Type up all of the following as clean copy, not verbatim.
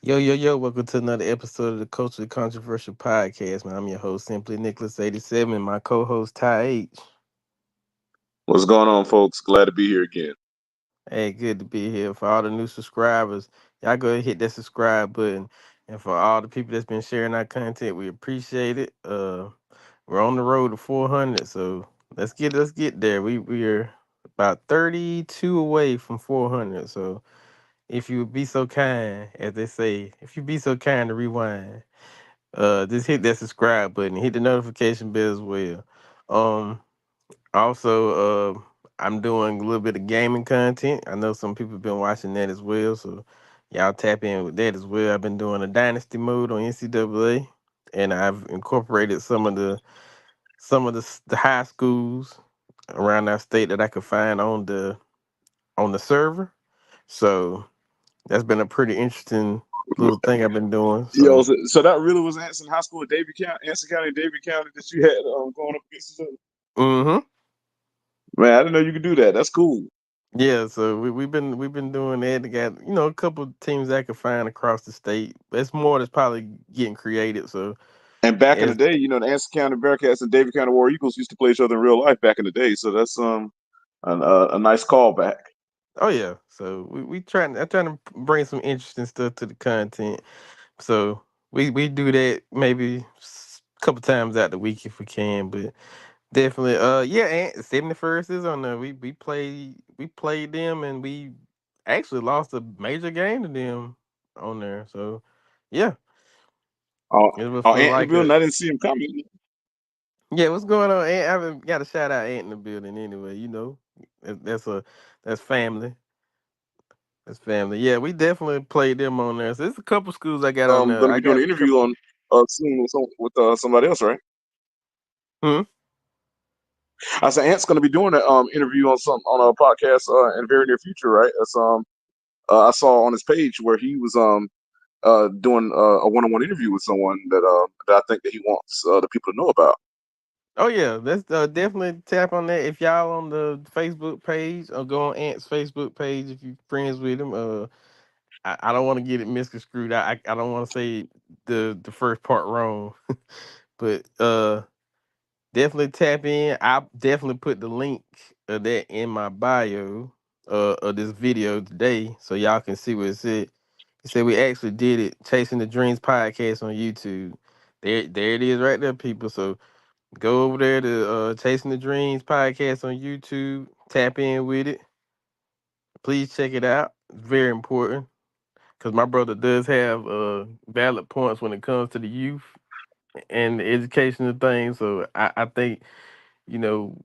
Yo, welcome to another episode of the Culturally Controversial Podcast, man. I'm your host, Simply Nicholas87, and my co-host, Ty H. What's going on, folks? Glad to be here again. Hey, good to be here. For all the new subscribers, y'all go ahead and hit that subscribe button. And for all the people that's been sharing our content, we appreciate it. We're on the road to 400, so let's get there. We're about 32 away from 400. So if you would be so kind, as they say, if you be so kind to rewind. Just hit that subscribe button, hit the notification bell as well. Um, also, I'm doing a little bit of gaming content. I know some people have been watching that as well, so y'all tap in with that as well. I've been doing a dynasty mode on NCAA, and I've incorporated some of the high schools around our state that I could find on the server. So that's been a pretty interesting little thing I've been doing. Yo, So. so that really was Anson High School, Anson County, and Davie County that you had going up against each other. Mm-hmm. Man, I didn't know you could do that. That's cool. Yeah, so we've been doing that. They got a couple of teams that I could find across the state. It's more that's probably getting created. So And back in the as day, the Anson County Bearcats and Davie County War Eagles used to play each other in real life back in the day. So that's a nice callback. oh yeah, so we trying I'm trying to bring some interesting stuff to the content. So we do that maybe a couple times out the week if we can, but definitely yeah. And 71st is on there. We played them and we actually lost a major game to them on there. So yeah, Oh, it would oh, feel Ant in the like building. a. I didn't see him coming. Yeah, what's going on? Ant? I haven't got a shout out Ant in the building anyway. That's family. That's family. Yeah, we definitely played them on there. So there's a couple schools I got on there. Going to I be doing got an a interview couple. on soon with somebody else, right? Hmm? I said Ant's going to be doing an interview on a podcast in the very near future, right? That's I saw on his page where he was doing a one-on-one interview with someone that I think that he wants the people to know about. Oh yeah, let's definitely tap on that. If y'all on the Facebook page, or go on Ant's Facebook page if you friends with him. I don't want to get it misconstrued. I don't want to say the first part wrong, but definitely tap in. I definitely put the link of that in my bio of this video today, so y'all can see what it said. It said we actually did it, Chasing the Dreams podcast on YouTube. There it is, right there, people. So go over there to Chasing the Dreams podcast on YouTube. Tap in with it. Please check it out. It's very important because my brother does have valid points when it comes to the youth and the educational things. So I think you know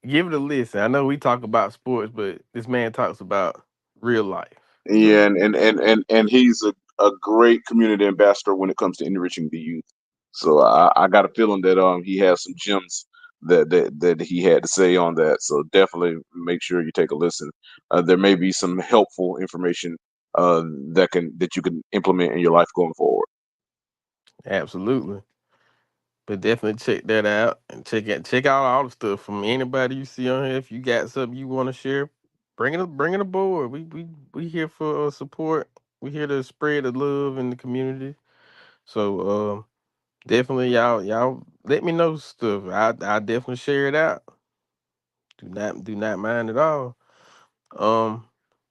give it a listen. I know we talk about sports, but this man talks about real life. Yeah, So and he's a great community ambassador when it comes to enriching the youth. So I got a feeling that he has some gems that he had to say on that. So definitely make sure you take a listen. There may be some helpful information that you can implement in your life going forward. absolutely. But definitely check that out and check out all the stuff from anybody you see on here. If you got something you want to share, bring it aboard. We here for support. We here to spread the love in the community. So definitely y'all let me know stuff. I definitely share it out. Do not mind at all. Um,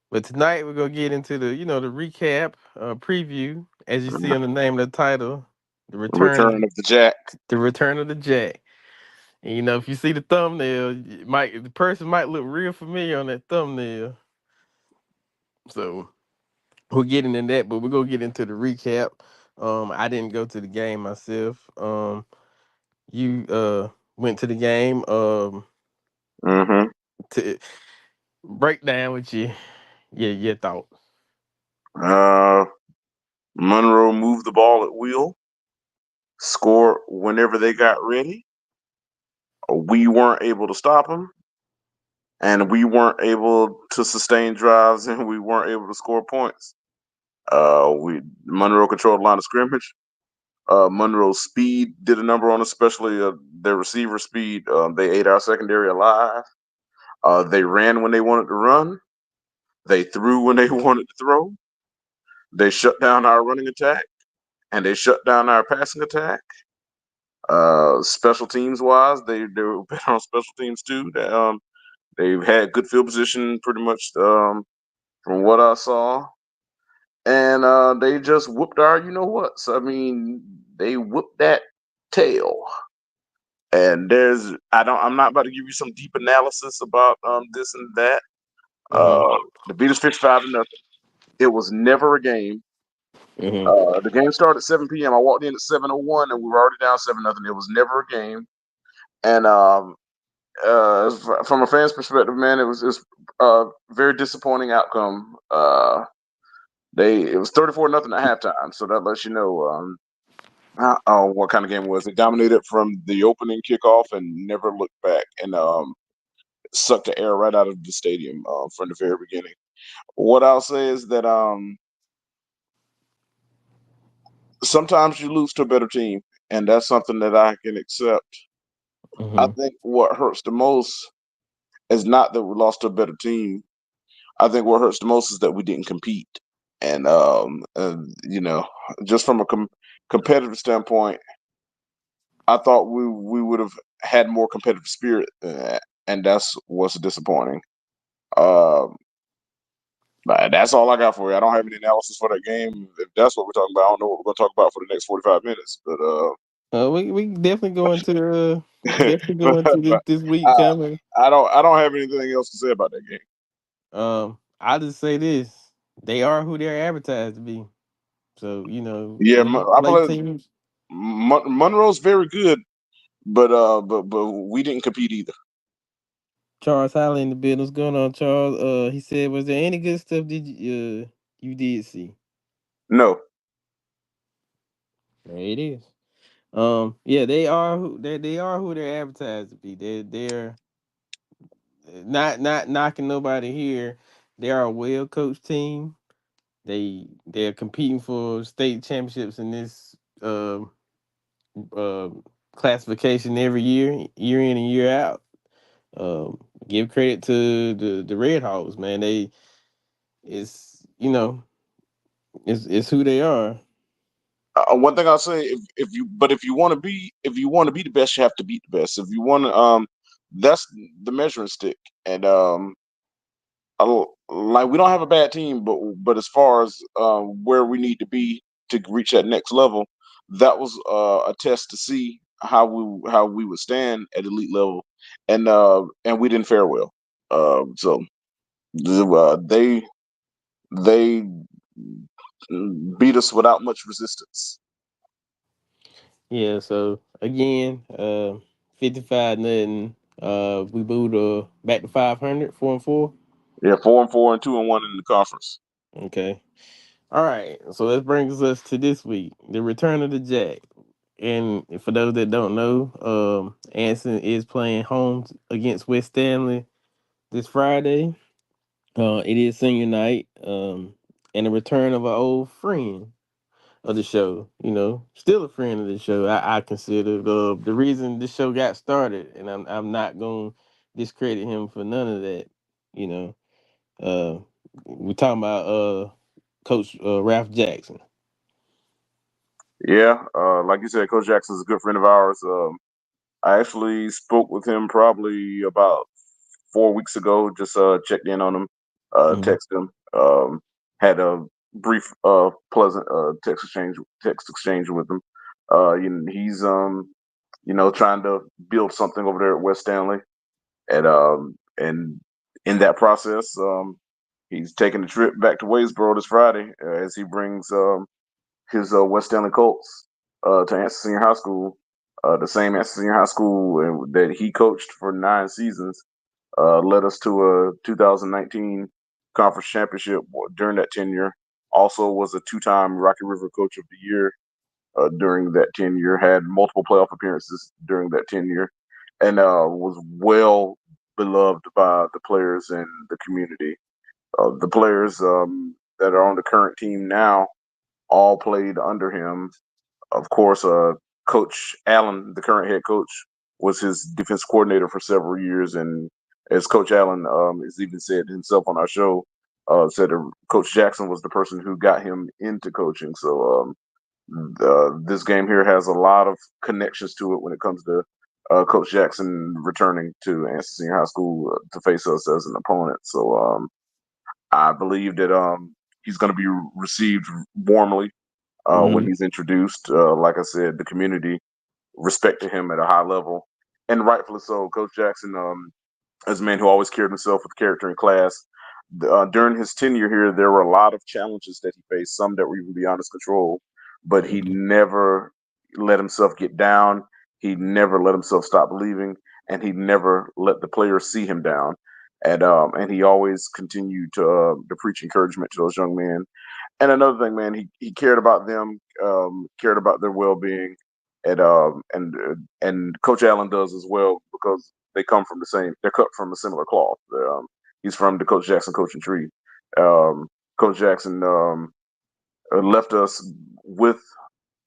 but tonight we're gonna get into the recap preview, as you see on the name of the title, the return of Return of the Jack. the return of the Jack. And if you see the thumbnail, the person might look real familiar on that thumbnail. So we'll get into that, but we're gonna get into the recap. I didn't go to the game myself. You went to the game. Hmm. To break down with your thoughts. Uh, Monroe moved the ball at will, scored whenever they got ready. We weren't able to stop them, and we weren't able to sustain drives, and we weren't able to score points. We Monroe controlled the line of scrimmage. Monroe's speed did a number on, especially their receiver speed. They ate our secondary alive. They ran when they wanted to run. They threw when they wanted to throw. They shut down our running attack and they shut down our passing attack. Special teams wise, they were better on special teams too. They've had good field position pretty much from what I saw, and they just whooped our you know what. So I mean, they whooped that tail. And I'm not about to give you some deep analysis about this and that. Mm-hmm. The Beatles pitched 5-0. It was never a game. Mm-hmm. The game started at 7 p.m. I walked in at 7:01, and we were already down 7-0. It was never a game. And from a fan's perspective, man, it was very disappointing outcome. They it was 34-0 at halftime, so that lets you know what kind of game it was. They dominated from the opening kickoff and never looked back, and sucked the air right out of the stadium from the very beginning. What I'll say is that sometimes you lose to a better team, and that's something that I can accept. I Mm-hmm. think what hurts the most is not that we lost to a better team. I think what hurts the most is that we didn't compete. And just from a competitive standpoint, I thought we would have had more competitive spirit than that, and that's what's disappointing. Um, but that's all I got for you. I don't have any analysis for that game. If that's what we're talking about, I don't know what we're going to talk about for the next 45 minutes. We definitely go into the definitely go But, into but this week I, coming. I don't have anything else to say about that game. I just say this: they are who they're advertised to be. So Yeah, when you I play play teams, Monroe's very good, but we didn't compete either. Charles Howley in the building. What's going on, Charles? He said, "Was there any good stuff you did see?" No, There it is. Yeah, they are who they're advertised to be. They're not knocking nobody here. They are a well coached team. They're competing for state championships in this uh, classification every year, year in and year out. Um, give credit to the Red Hawks, man. It's it's who they are. one thing I'll say, if you want to be the best, you have to beat the best. If you want to, that's the measuring stick. And like we don't have a bad team, but as far as where we need to be to reach that next level, that was a test to see how we would stand at elite level, and we didn't fare well. So they beat us without much resistance. Yeah. So again, 55 nothing. We moved back to 500, 4-4. Yeah, 4-4 and 2-1 in the conference. Okay. All right. So that brings us to this week, the return of the Jack. And for those that don't know, Anson is playing home against West Stanley this Friday. It is senior night, and the return of an old friend of the show. Still a friend of the show. I consider the reason this show got started, and I'm not gonna discredit him for none of that. You know, uh, we're talking about Coach Ralph Jackson. Yeah, like you said, Coach Jackson's a good friend of ours. I actually spoke with him probably about 4 weeks ago. Just checked in on him, Mm-hmm. texted him, had a brief, pleasant text exchange with him. He's trying to build something over there at West Stanley, and in that process, he's taking a trip back to Waysboro this Friday as he brings his West Stanley Colts to Anson Senior High School, the same Anson Senior High School that he coached for 9 seasons, led us to a 2019 conference championship during that tenure. Also was a two-time Rocky River Coach of the Year during that tenure. Had multiple playoff appearances during that tenure, and was well beloved by the players and the community. The players that are on the current team now all played under him. Of course, Coach Allen, the current head coach, was his defense coordinator for several years, and as Coach Allen has even said himself on our show, said Coach Jackson was the person who got him into coaching. So this game here has a lot of connections to it when it comes to Coach Jackson returning to Anson Senior High School to face us as an opponent. So I believe that he's going to be received warmly when Hmm. he's introduced. Like I said, the community respected him at a high level, and rightfully so. Coach Jackson, as a man who always carried himself with character and class. During his tenure here, there were a lot of challenges that he faced, some that were even beyond his control, but he Hmm. never let himself get down. He never let himself stop believing, and he never let the players see him down. And he always continued to preach encouragement to those young men. And another thing, man, he cared about them, cared about their well being, and Coach Allen does as well because they come from the same. They're cut from a similar cloth. He's from the Coach Jackson coaching tree. Um, Coach Jackson left us with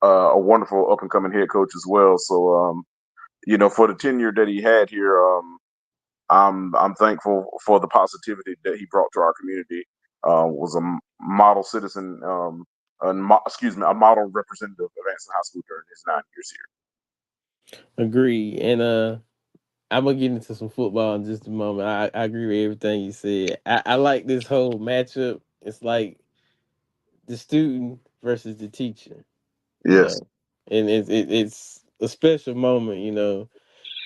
a wonderful up and coming head coach as well. So for the tenure that he had here, I'm thankful for the positivity that he brought to our community. Was a model citizen, excuse me, a model representative of Anson High School during his 9 years Agree. And I'm gonna get into some football in just a moment. I agree with everything you said. I like this whole matchup. It's like the student versus the teacher, you here. Yes, know, and it's a special moment.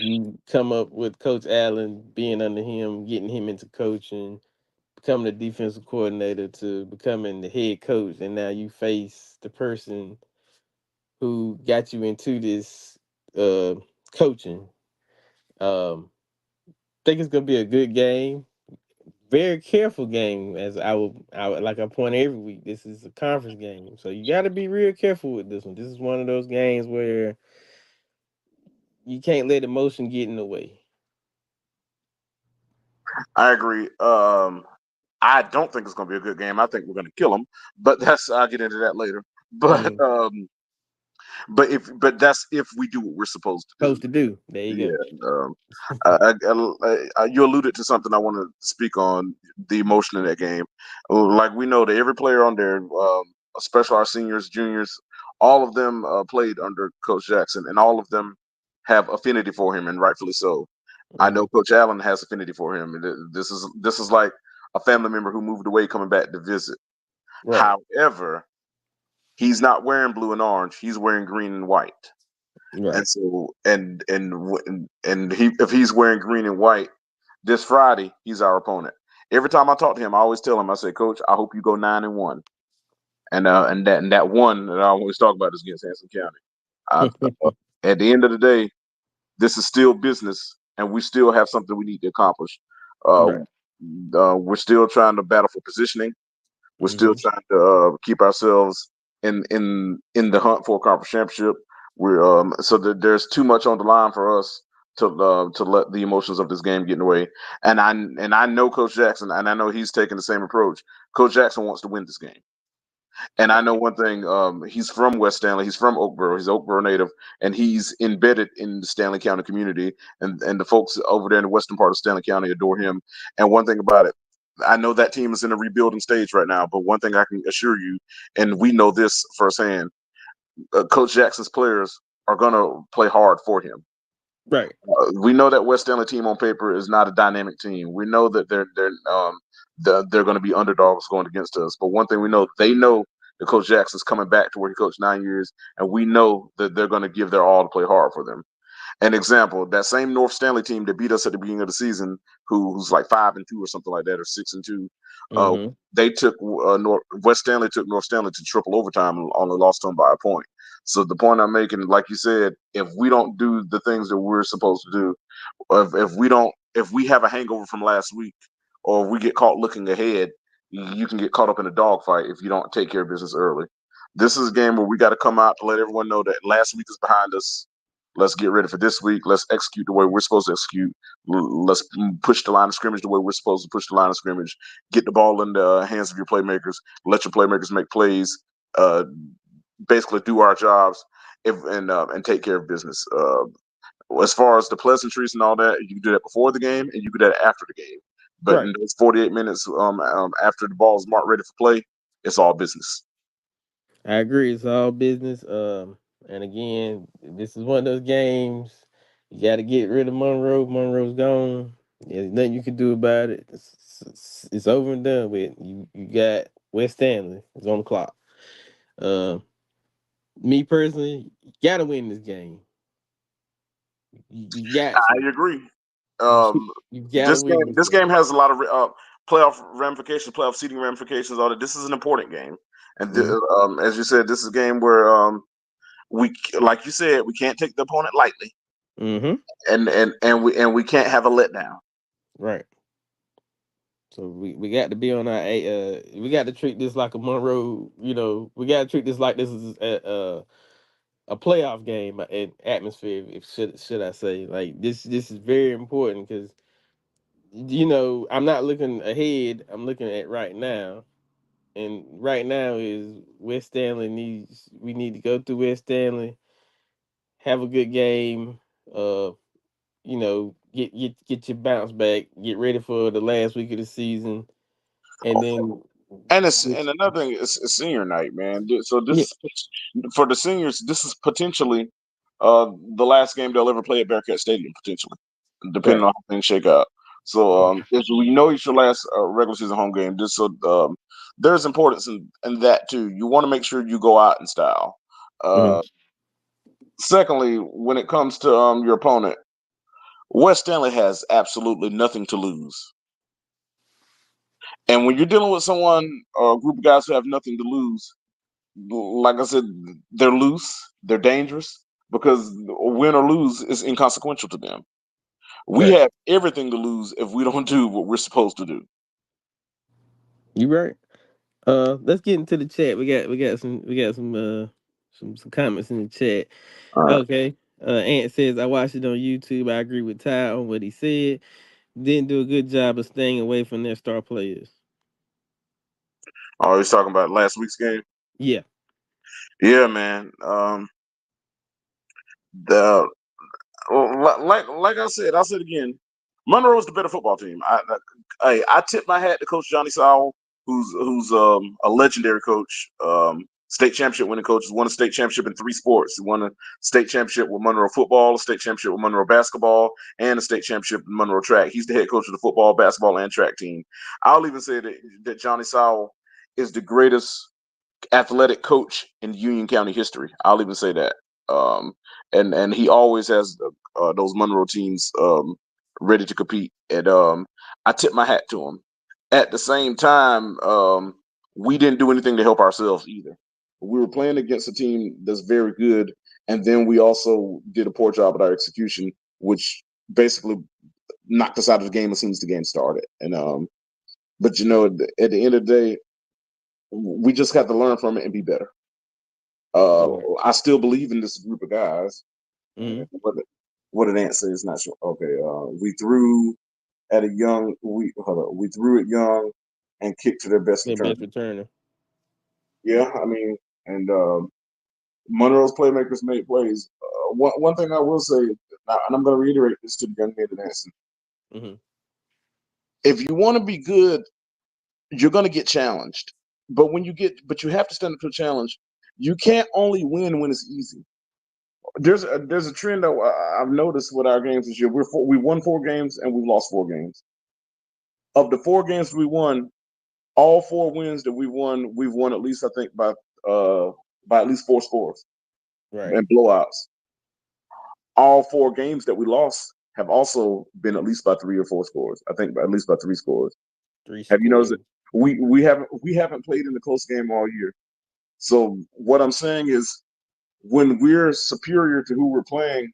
You come up with Coach Allen, being under him, getting him into coaching, becoming the defensive coordinator to becoming the head coach, and now you face the person who got you into this uh, coaching. Think it's gonna be a good game. Very careful game, as I would like I point every week. This is a conference game, so you got to be real careful with this one. This is one of those games where you can't let emotion get in the way. I agree. I don't think it's going to be a good game. I think we're going to kill him, but that's I'll get into that later. But Mm. that's if we do what we're supposed to do. Supposed to do. There you Yeah. You alluded to something I want to speak on the emotion in that game. Like we know that every player on there, especially our seniors, juniors, all of them played under Coach Jackson, and all of them have affinity for him, and rightfully so. I know go. Coach Allen has affinity for him. And this is like a family member who moved away coming back to visit. Right, However, he's not wearing blue and orange. He's wearing green and white. And right. so and he if he's wearing green and white this Friday, he's our opponent. Every time I talk to him, I always tell him, I say, Coach, I hope you go 9-1. And that one that I always talk about is against Hanson County. At the end of the day, this is still business, and we still have something we need to accomplish. Uh, Right. we're still trying to battle for positioning. We're still Hmm. trying to keep ourselves in the hunt for a conference championship. We're so that there's too much on the line for us to let the emotions of this game get in the way. And I know Coach Jackson, and I know he's taking the same approach. Coach Jackson wants to win this game. And I know one thing, he's from West Stanley. He's from Oakboro. He's Oakboro native, and he's embedded in the Stanley County community. And the folks over there in the western part of Stanley County adore him. And one thing about it, I know that team is in a rebuilding stage right now, but one thing I can assure you, and we know this firsthand, Coach Jackson's players are going to play hard for him. Right. We know that West Stanley team on paper is not a dynamic team. We know that they're going to be underdogs going against us. But one thing we know, they know that Coach Jackson's coming back to where he coached 9 years, and we know that they're going to give their all to play hard for them. An example, that same North Stanley team that beat us at the beginning of the season, who's like 5-2 or something like that, or 6-2. Uh, Hmm. they took West Stanley took North Stanley to triple overtime and only lost to them by a point. So the point I'm making, like you said, if we don't do the things that we're supposed to do, if we have a hangover from last week, or if we get caught looking ahead, you can get caught up in a dogfight if you don't take care of business early. This is a game where we got to come out to let everyone know that last week is behind us. Let's get ready for this week. Let's execute the way we're supposed to execute. Let's push the line of scrimmage the way we're supposed to push the line of scrimmage. Get the ball in the hands of your playmakers. Let your playmakers make plays. Uh, Basically, do our jobs and take care of business. As far as the pleasantries and all that, you can do that before the game and you can do that after the game. But Right. in those 48 minutes after the ball is marked ready for play, it's all business. I agree. It's all business. And again, this is one of those games. You got to get rid of Monroe. Monroe's gone. There's nothing you can do about it. It's over and done with. You got West Stanley. It's on the clock. Uh, Me personally, you got to win this game. You got to. I agree. You, Um, you got to this win game, this this game game. has a lot of playoff ramifications, playoff seeding ramifications. All that. This is an important game, and Mm-hmm. as you said, this is a game where we, like you said, we can't take the opponent lightly, Mm-hmm. and we can't have a letdown. Right. So we got to be on our we got to treat this like a Monroe, we got to treat this like this is a playoff game and atmosphere, if should I say. Like this is very important because I'm not looking ahead, I'm looking at right now. And right now is West Stanley needs we need to go through West Stanley, have a good game, get your bounce back, get ready for the last week of the season, and then And another thing is senior night, man. So this yeah, is for the seniors. This is potentially the last game they'll ever play at Bearcat Stadium, potentially, depending right. on how things shake out. So if we know it's your last regular season home game, just so there's importance in that too. You want to make sure you go out in style. Mhm. Uh, Secondly, when it comes to your opponent, West Stanley has absolutely nothing to lose. And when you're dealing with someone or a group of guys who have nothing to lose, like I said, they're loose, they're dangerous because win or lose is inconsequential to them. We Right. have everything to lose if we don't do what we're supposed to do. You right. Let's get into the chat. We got some comments in the chat. All right. Okay. Ant says I watched it on YouTube. I agree with Ty on what he said. Didn't do a good job of staying away from their star players. Oh, he's talking about last week's game. Yeah. Yeah, man. The like I said again, Monroe is the better football team. I tip my hat to Coach Johnny Sowell, who's a legendary coach, state championship winning coach. He's won a state championship in three sports. He won a state championship with Monroe football, a state championship with Monroe basketball, and a state championship in Monroe track. He's the head coach of the football, basketball, and track team. I'll even say that Johnny Sowell is the greatest athletic coach in Union County history. I'll even say that. Um, and he always has those Monroe teams ready to compete. And I tip my hat to him. At the same time, we didn't do anything to help ourselves either. We were playing against a team that's very good, and then we also did a poor job at our execution, which basically knocked us out of the game as soon as the game started. And but at the end of the day, we just got to learn from it and be better. Right. I still believe in this group of guys. Mm-hmm. What did Ant say? It's not sure. Okay, we threw at a young. We hold on. We threw it young and kicked to their best Their return. best returner. Yeah, I mean, and Monroe's playmakers made plays. One thing I will say, and I'm going to reiterate this to the young man that answered. Mm-hmm. If you want to be good, you're going to get challenged. But you have to stand up to a challenge. You can't only win when it's easy. There's a trend that I've noticed with our games this year. We won four games and we've lost four games. Of the four games we won, all four wins that we've won at least I think by at least four scores Right. and blowouts. All four games that we lost have also been at least by three or four scores. I think at least by three scores. Three Have you noticed scores. that we haven't played in the close game all year? So what I'm saying is when we're superior to who we're playing,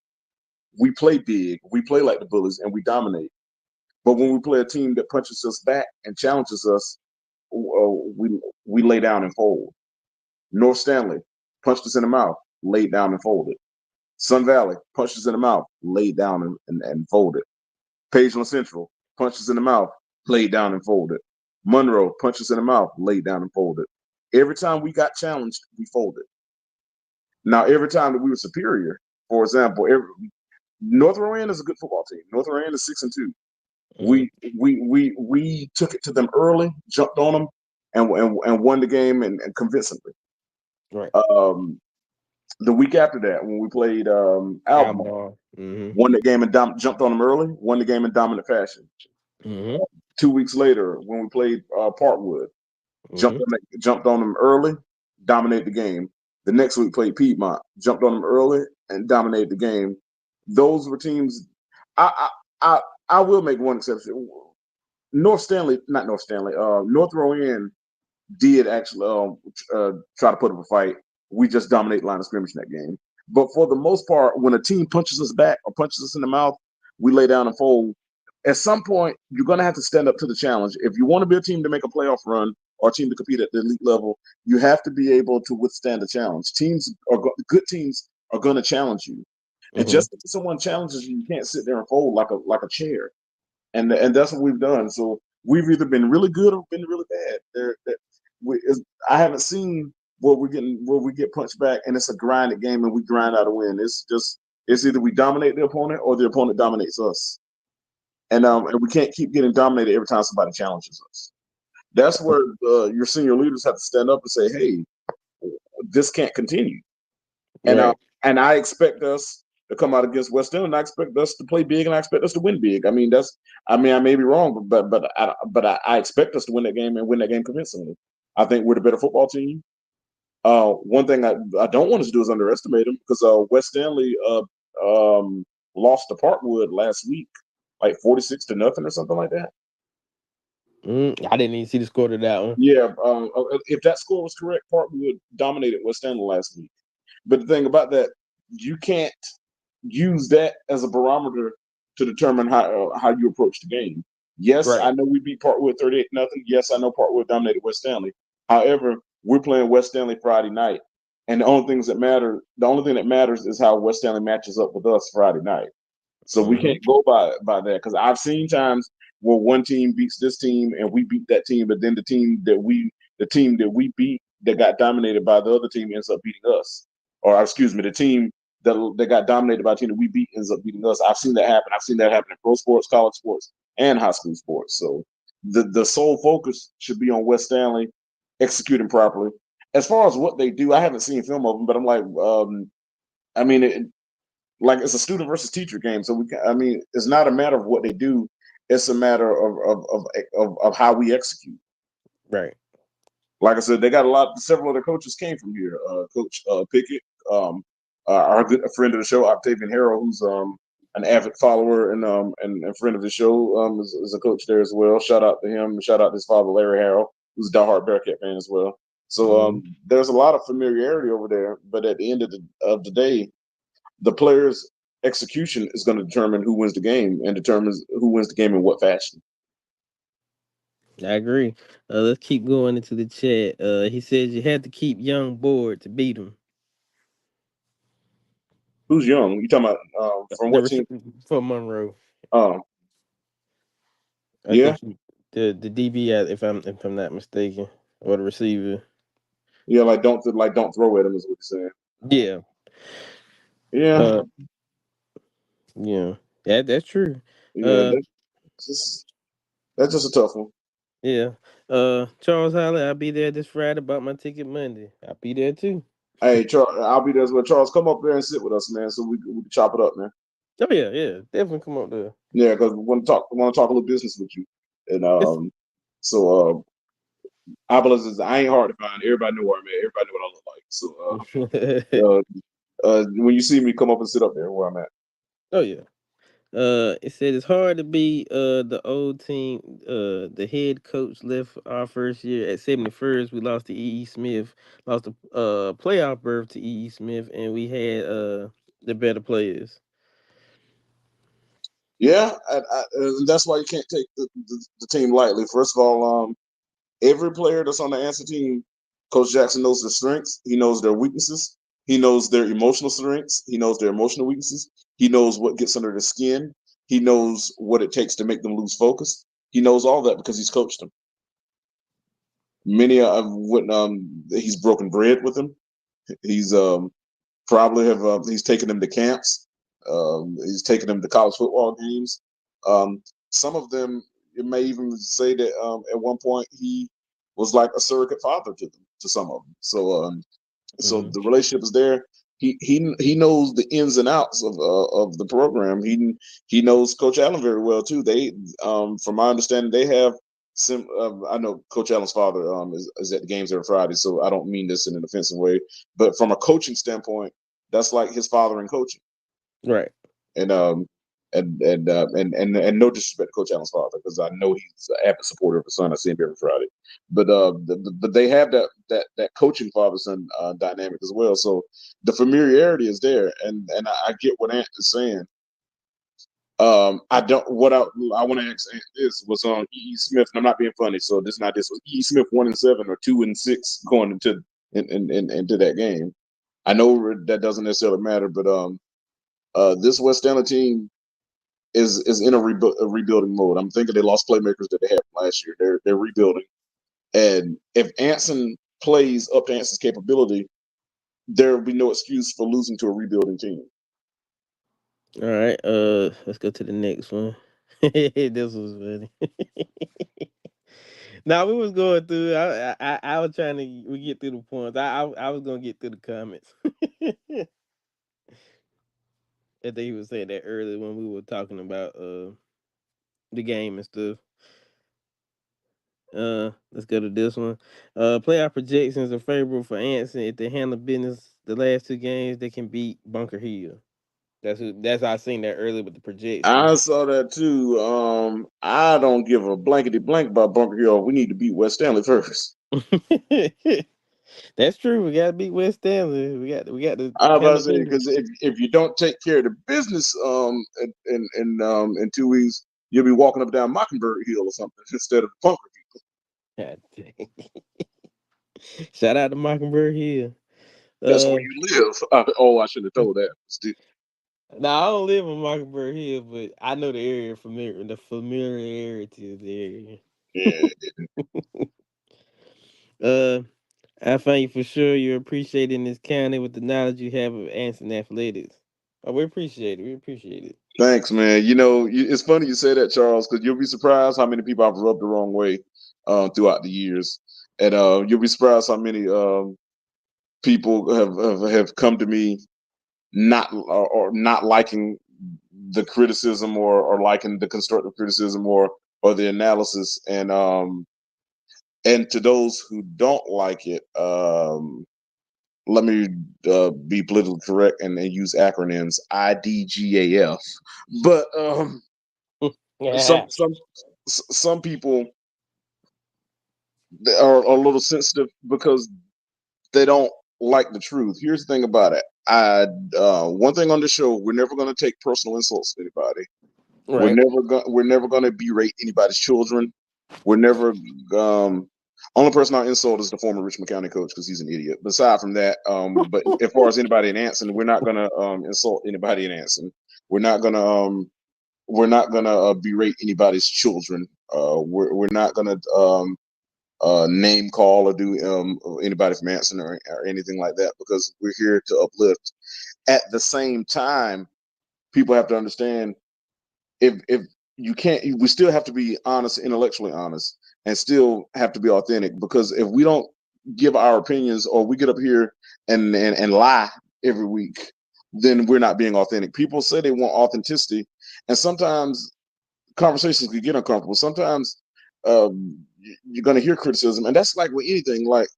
we play big, we play like the bullies, and we dominate. But when we play a team that punches us back and challenges us, we lay down and fold. North Stanley punched us in the mouth, laid down and folded. Sun Valley punched us in the mouth, laid down and folded. Pageland Central punched us in the mouth, laid down and folded. Monroe punched us in the mouth, laid down and folded. Every time we got challenged, we folded. Now, every time that we were superior, for example, North Rowan is a good football team. North Rowan is 6-2. We we took it to them early, jumped on them, and won the game and convincingly. Right. Um, the week after that, when we played Albemarle, Albemarle. Mm-hmm. won the game and jumped on them early, won the game in dominant fashion. Mm-hmm. 2 weeks later, when we played Parkwood, Mm-hmm. jumped on them early, dominated the game. The next week played Piedmont, jumped on them early and dominated the game. Those were teams. I I I will make one exception. North Stanley, not North Stanley. North Rowan did actually try to put up a fight. We just dominate line of scrimmage in that game. But for the most part, when a team punches us back or punches us in the mouth, we lay down and fold. At some point, you're going to have to stand up to the challenge. If you want to be a team to make a playoff run or a team to compete at the elite level, you have to be able to withstand the challenge. Good teams are going to challenge you, and Mm-hmm. just because someone challenges you, you can't sit there and fold like a chair. And that's what we've done. So we've either been really good or been really bad. I haven't seen where we get punched back, and it's a grinded game, and we grind out a win. It's either we dominate the opponent or the opponent dominates us, and we can't keep getting dominated every time somebody challenges us. That's where your senior leaders have to stand up and say, "Hey, this can't continue." And Right. I expect us to come out against West End, and I expect us to play big, and I expect us to win big. I mean, I may be wrong, I expect us to win that game and win that game convincingly. I think we're the better football team. One thing I don't want us to do is underestimate them because West Stanley lost to Parkwood last week, like 46-0 or something like that. I didn't even see the score to that one. Yeah, if that score was correct, Parkwood dominated West Stanley last week. But the thing about that, you can't use that as a barometer to determine how you approach the game. Yes, I Right. know we beat Parkwood 38-0. Yes, I know Parkwood dominated West Stanley. However, we're playing West Stanley Friday night, and the only thing that matters is how West Stanley matches up with us Friday night. So we Mm-hmm. can't go by that because I've seen times where one team beats this team and we beat that team, but then the team that we beat that got dominated by the other team ends up beating us. Or excuse me, the team that got dominated by the team that we beat ends up beating us. I've seen that happen. I've seen that happen in pro sports, college sports, and high school sports. So the sole focus should be on West Stanley executing properly. As far as what they do, I haven't seen film of them, but I'm like, I mean, like it's a student versus teacher game. So I mean, it's not a matter of what they do; it's a matter of how we execute. Right. Like I said, they got several of their coaches came from here. Coach Pickett, um, our good a friend of the show, Octavian Harrell, who's an avid follower and friend of the show, is a coach there as well. Shout out to him. Shout out to his father, Larry Harrell, who's a diehard Bearcat fan as well. So Mm-hmm. there's a lot of familiarity over there. But at the end of the day, the player's execution is going to determine who wins the game and determines who wins the game in what fashion. I agree. Let's keep going into the chat. He says you had to keep Young bored to beat him. Who's young? You talking about from The what team? for Monroe. Um, I yeah, think the DB, if I'm not mistaken, or the receiver. yeah, like don't throw at him is what he's saying. Yeah. Yeah, Uh. Yeah. That's true. yeah, Uh. just that's just a tough one. Yeah. Charles Holly, I'll be there this Friday. Bought my ticket Monday. I'll be there too. Hey, Charles, I'll be there as well. Charles, come up there and sit with us, man, so we can chop it up, man. Oh yeah, yeah. Definitely come up there. Yeah, because we want to talk a little business with you, and It's so Obelisk is I ain't hard to find. Everybody know where I'm at. Everybody know what I look like. So when you see me, come up and sit up there where I'm at. oh yeah. It said it's hard to be the old team. The head coach left our first year at 71st. We lost to E. E. Smith, lost the playoff berth to E. E. Smith, and we had the better players. Yeah, and that's why you can't take the team lightly. First of all, every player that's on the answer team, Coach Jackson knows their strengths. He knows their weaknesses. He knows their emotional strengths. He knows their emotional weaknesses. He knows what gets under their skin. He knows what it takes to make them lose focus. He knows all that because he's coached them. Many of what he's broken bread with them. He's probably have he's taken them to camps. He's taken them to college football games. Um, some of them, it may even say that at one point he was like a surrogate father to them, to some of them. So Hmm. the relationship is there. He knows the ins and outs of the program. He knows Coach Allen very well too. They, from my understanding, they have some. I know Coach Allen's father is at the games every Friday, so I don't mean this in an offensive way. But from a coaching standpoint, that's like his father in coaching. Right. And and no disrespect to Coach Allen's father, because I know he's an avid supporter of his son. I see him every Friday, but but they have that coaching father son dynamic as well. So the familiarity is there, and I get what Ant is saying. I don't. What I want to ask Ant this was on Smith, and I'm not being funny. So this is not this was Smith 1-7 or 2-6 going into that game. I know that doesn't necessarily matter, but this West Stanley team is in a rebuilding mode. I'm thinking they lost playmakers that they had from last year. They're rebuilding, and if Anson plays up to Anson's capability, there will be no excuse for losing to a rebuilding team. All right. Let's go to the next one. This was funny. Now we was going through. I was trying to we get through the points. I was gonna get through the comments. I think he was saying that earlier when we were talking about the game and stuff. Let's go to this one. Playoff projections are favorable for Anson if they handle business the last two games. They can beat Bunker Hill. That's I seen that earlier with the projection. I saw that too. I don't give a blankety blank about Bunker Hill. We need to beat West Stanley first. That's true. We gotta beat West Stanley. We got to I was about to handle say, business. because if you don't take care of the business in 2 weeks, you'll be walking up and down Mockingbird Hill or something instead of Bunker. God dang. Shout out to Mockingbird Hill. That's where Uh, you live. Oh, I should have told that. now I don't live on Mockingbird Hill, but I know the area familiar. The familiarity of the Yeah. area. I find you for sure you're appreciating this county with the knowledge you have of ants and athletics. Oh, we appreciate it. We appreciate it. Thanks, man. You know, it's funny you say that, Charles, because you'll be surprised how many people I've rubbed the wrong way throughout the years, and you'll be surprised how many people have come to me not or not liking the criticism or liking the constructive criticism or the analysis, and to those who don't like it, let me be politically correct and use acronyms IDGAF. But some Yeah. some some people are a little sensitive because they don't like the truth. Here's the thing about it. I one thing on the show, we're never going to take personal insults to anybody. Right. We're never going to berate anybody's children. We're never only person I insult is the former Richmond County coach because he's an idiot. But aside from that, but as far as anybody in Anson, we're not going to insult anybody in Anson. We're not going to berate anybody's children. We're not going to name call or do anybody from Anson or anything like that, because we're here to uplift. At the same time, people have to understand, if you can't, we still have to be honest, intellectually honest, and still have to be authentic, because if we don't give our opinions, or we get up here and lie every week, then we're not being authentic. People say they want authenticity, and sometimes conversations can get uncomfortable. Sometimes you're going to hear criticism, and that's like with anything. Like,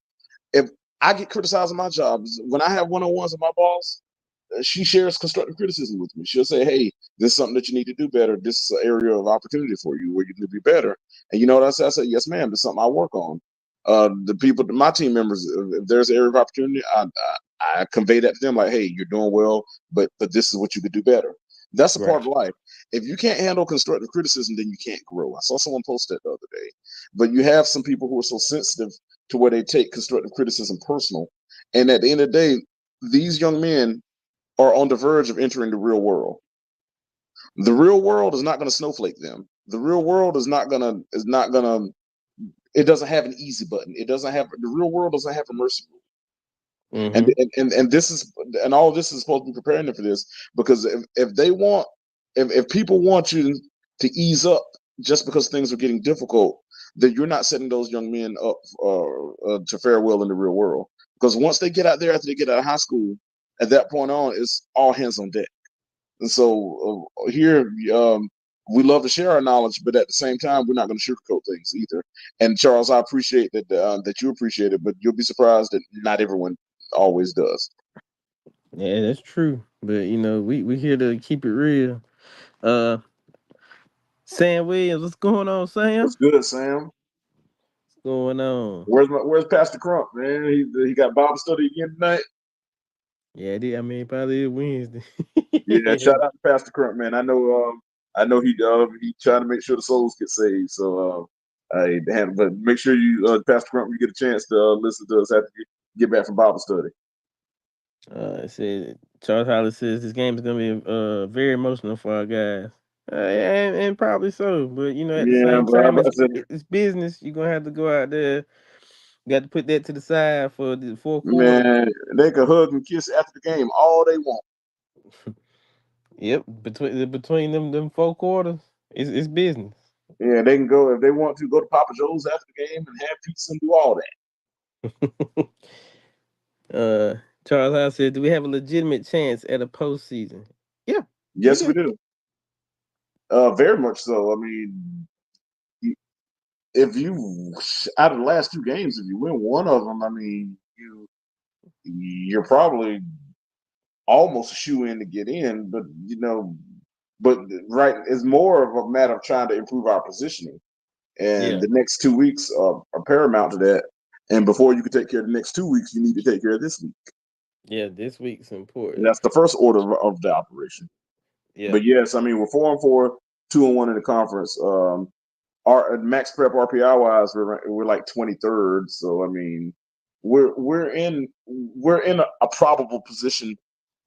if I get criticized in my jobs, when I have one-on-ones with my boss, she shares constructive criticism with me. She'll say, "Hey, this is something that you need to do better. This is an area of opportunity for you where you can be better." And you know what I say? I say, "Yes, ma'am. This is something I work on." The people, my team members, if there's an area of opportunity, I convey that to them, like, "Hey, you're doing well, but this is what you could do better." That's a part Right. of life. If you can't handle constructive criticism, then you can't grow. I saw someone post that the other day. But you have some people who are so sensitive to where they take constructive criticism personal, and at the end of the day, these young men are on the verge of entering the real world. The real world is not going to snowflake them. The real world is not gonna it doesn't have an easy button. It doesn't have the real world doesn't have a mercy rule. And Mm-hmm. and this is, and all of this is supposed to be preparing them for this, because if they want, if people want you to ease up, just because things are getting difficult, that you're not setting those young men up to fare well in the real world. Because once they get out there, after they get out of high school, at that point on, it's all hands on deck. And so here, we love to share our knowledge, but at the same time, we're not going to sugarcoat things either. And Charles, I appreciate that you appreciate it, but you'll be surprised that not everyone always does. Yeah, that's true. But we here to keep it real. Uh, Sam Williams, what's going on, What's Sam? good, Sam? What's going on? Where's Pastor Crump, man? He got Bible study again tonight. Yeah, I mean, probably is Wednesday. Yeah, shout out to Pastor Crump, man. I know he trying to make sure the souls get saved. So but make sure you Pastor Crump, you get a chance to listen to us after you get back from Bible study. It said Charles Hollis says this game is gonna be very emotional for our guys. And probably so, but at the Yeah, same but time, I said, it's business. You're gonna have to go out there. You got to put that to the side for the fourth quarter. man, they could hug and kiss after the game all they want. Yep, between them four quarters, it's business. Yeah, they can go if they want to go to Papa Joe's after the game and have pizza and do all that. uh, Charles House said, "Do we have a legitimate chance at a postseason?" Yeah, we Yes, we do. do. Very much so. I mean, if you out of the last two games, if you win one of them, I mean, you're probably almost a shoe in to get in. But but right, it's more of a matter of trying to improve our positioning. And Yeah, the next 2 weeks are paramount to that. And before you can take care of the next 2 weeks, you need to take care of this week. yeah. This week's And important. that's the first order of the operation. Yeah, But yes, I mean we're 4-4, 2-1 in the conference. Our max prep RPI wise, we're like 23rd. So I mean, we're in a probable position,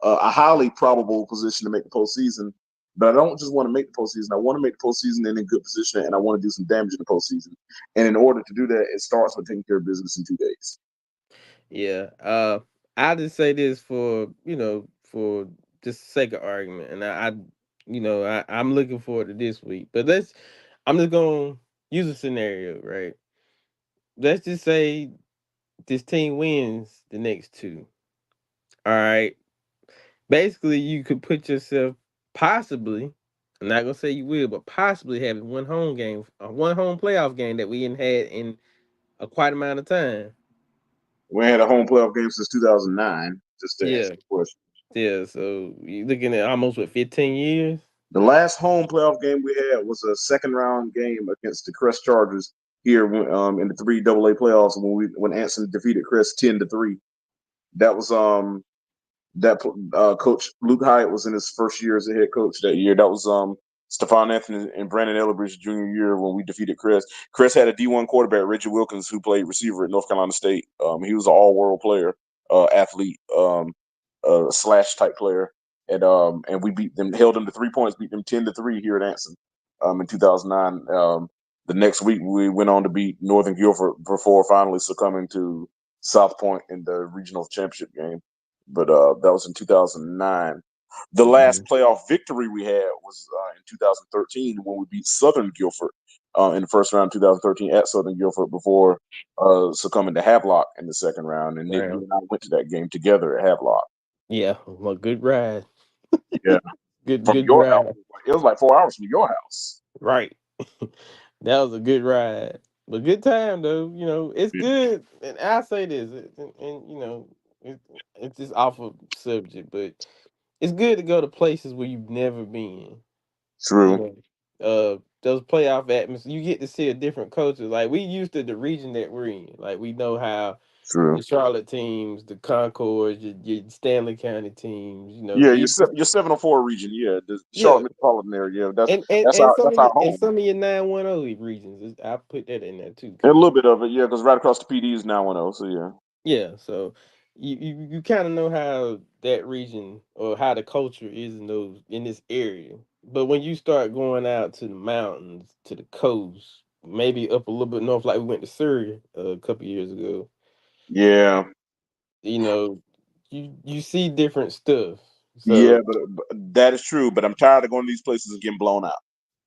a highly probable position to make the postseason. But I don't just want to make the postseason. I want to make the postseason and in good position, and I want to do some damage in the postseason. And in order to do that, it starts with taking care of business in 2 days. yeah. I just say this for just the sake of argument, and I'm looking forward to this week. But I'm just gonna use a scenario, right? Let's just say this team wins the next two. All right. Basically, you could put yourself possibly. I'm not gonna say you will, but possibly having one home game, one home playoff game that we ain't had in a quite amount of time. We had a home playoff game since 2009. Just to answer Yeah, the question. yeah. So you looking at almost 15 years. The last home playoff game we had was a second round game against the Crest Chargers here in the three AA playoffs when Anson defeated Crest 10-3. That was that coach Luke Hyatt was in his first year as a head coach that year. That was Stephon Anthony and Brandon Ellerbridge junior year when we defeated Chris. Chris had a D1 quarterback, Reggie Wilkins, who played receiver at North Carolina State. He was an all world player, athlete, slash type player. And we beat them, held them to 3 points, beat them 10-3 here at Anson in 2009. The next week we went on to beat Northern Guilford before finally succumbing to South Point in the regional championship game. But that was in 2009. The last Mhm. playoff victory we had was in 2013 when we beat Southern Guilford in the first round, 2013 at Southern Guilford before succumbing to Havelock in the second round. And Nick, you Wow. and I went to that game together at Havelock. Yeah, well, good ride. Yeah, Good, from good your house, ride. it was like 4 hours from your house. Right. That was a good ride, but good time though. It's Yeah, good, and I say this, and it, it's just off of subject, but it's good to go to places where you've never been. You true, know, those playoff atmosphere, you get to see a different culture. Like we used to the region that we're in. Like we know how true. the Charlotte teams, the Concords, your Stanley County teams. Yeah, you're 704 region. Yeah, the Yeah, Charlotte metropolitan area. Yeah, that's and and that's and our some that's of our your home. 910 regions. I put that in there too, And a cause little bit of it, yeah, because right across the PD is 910. So yeah, yeah. So you kind of know how that region or how the culture is in this area. But when you start going out to the mountains, to the coast, maybe up a little bit north, like we went to Surrey a couple years ago, yeah, you know, you see different stuff. yeah. So But that is true. But I'm tired of going to these places and getting blown out.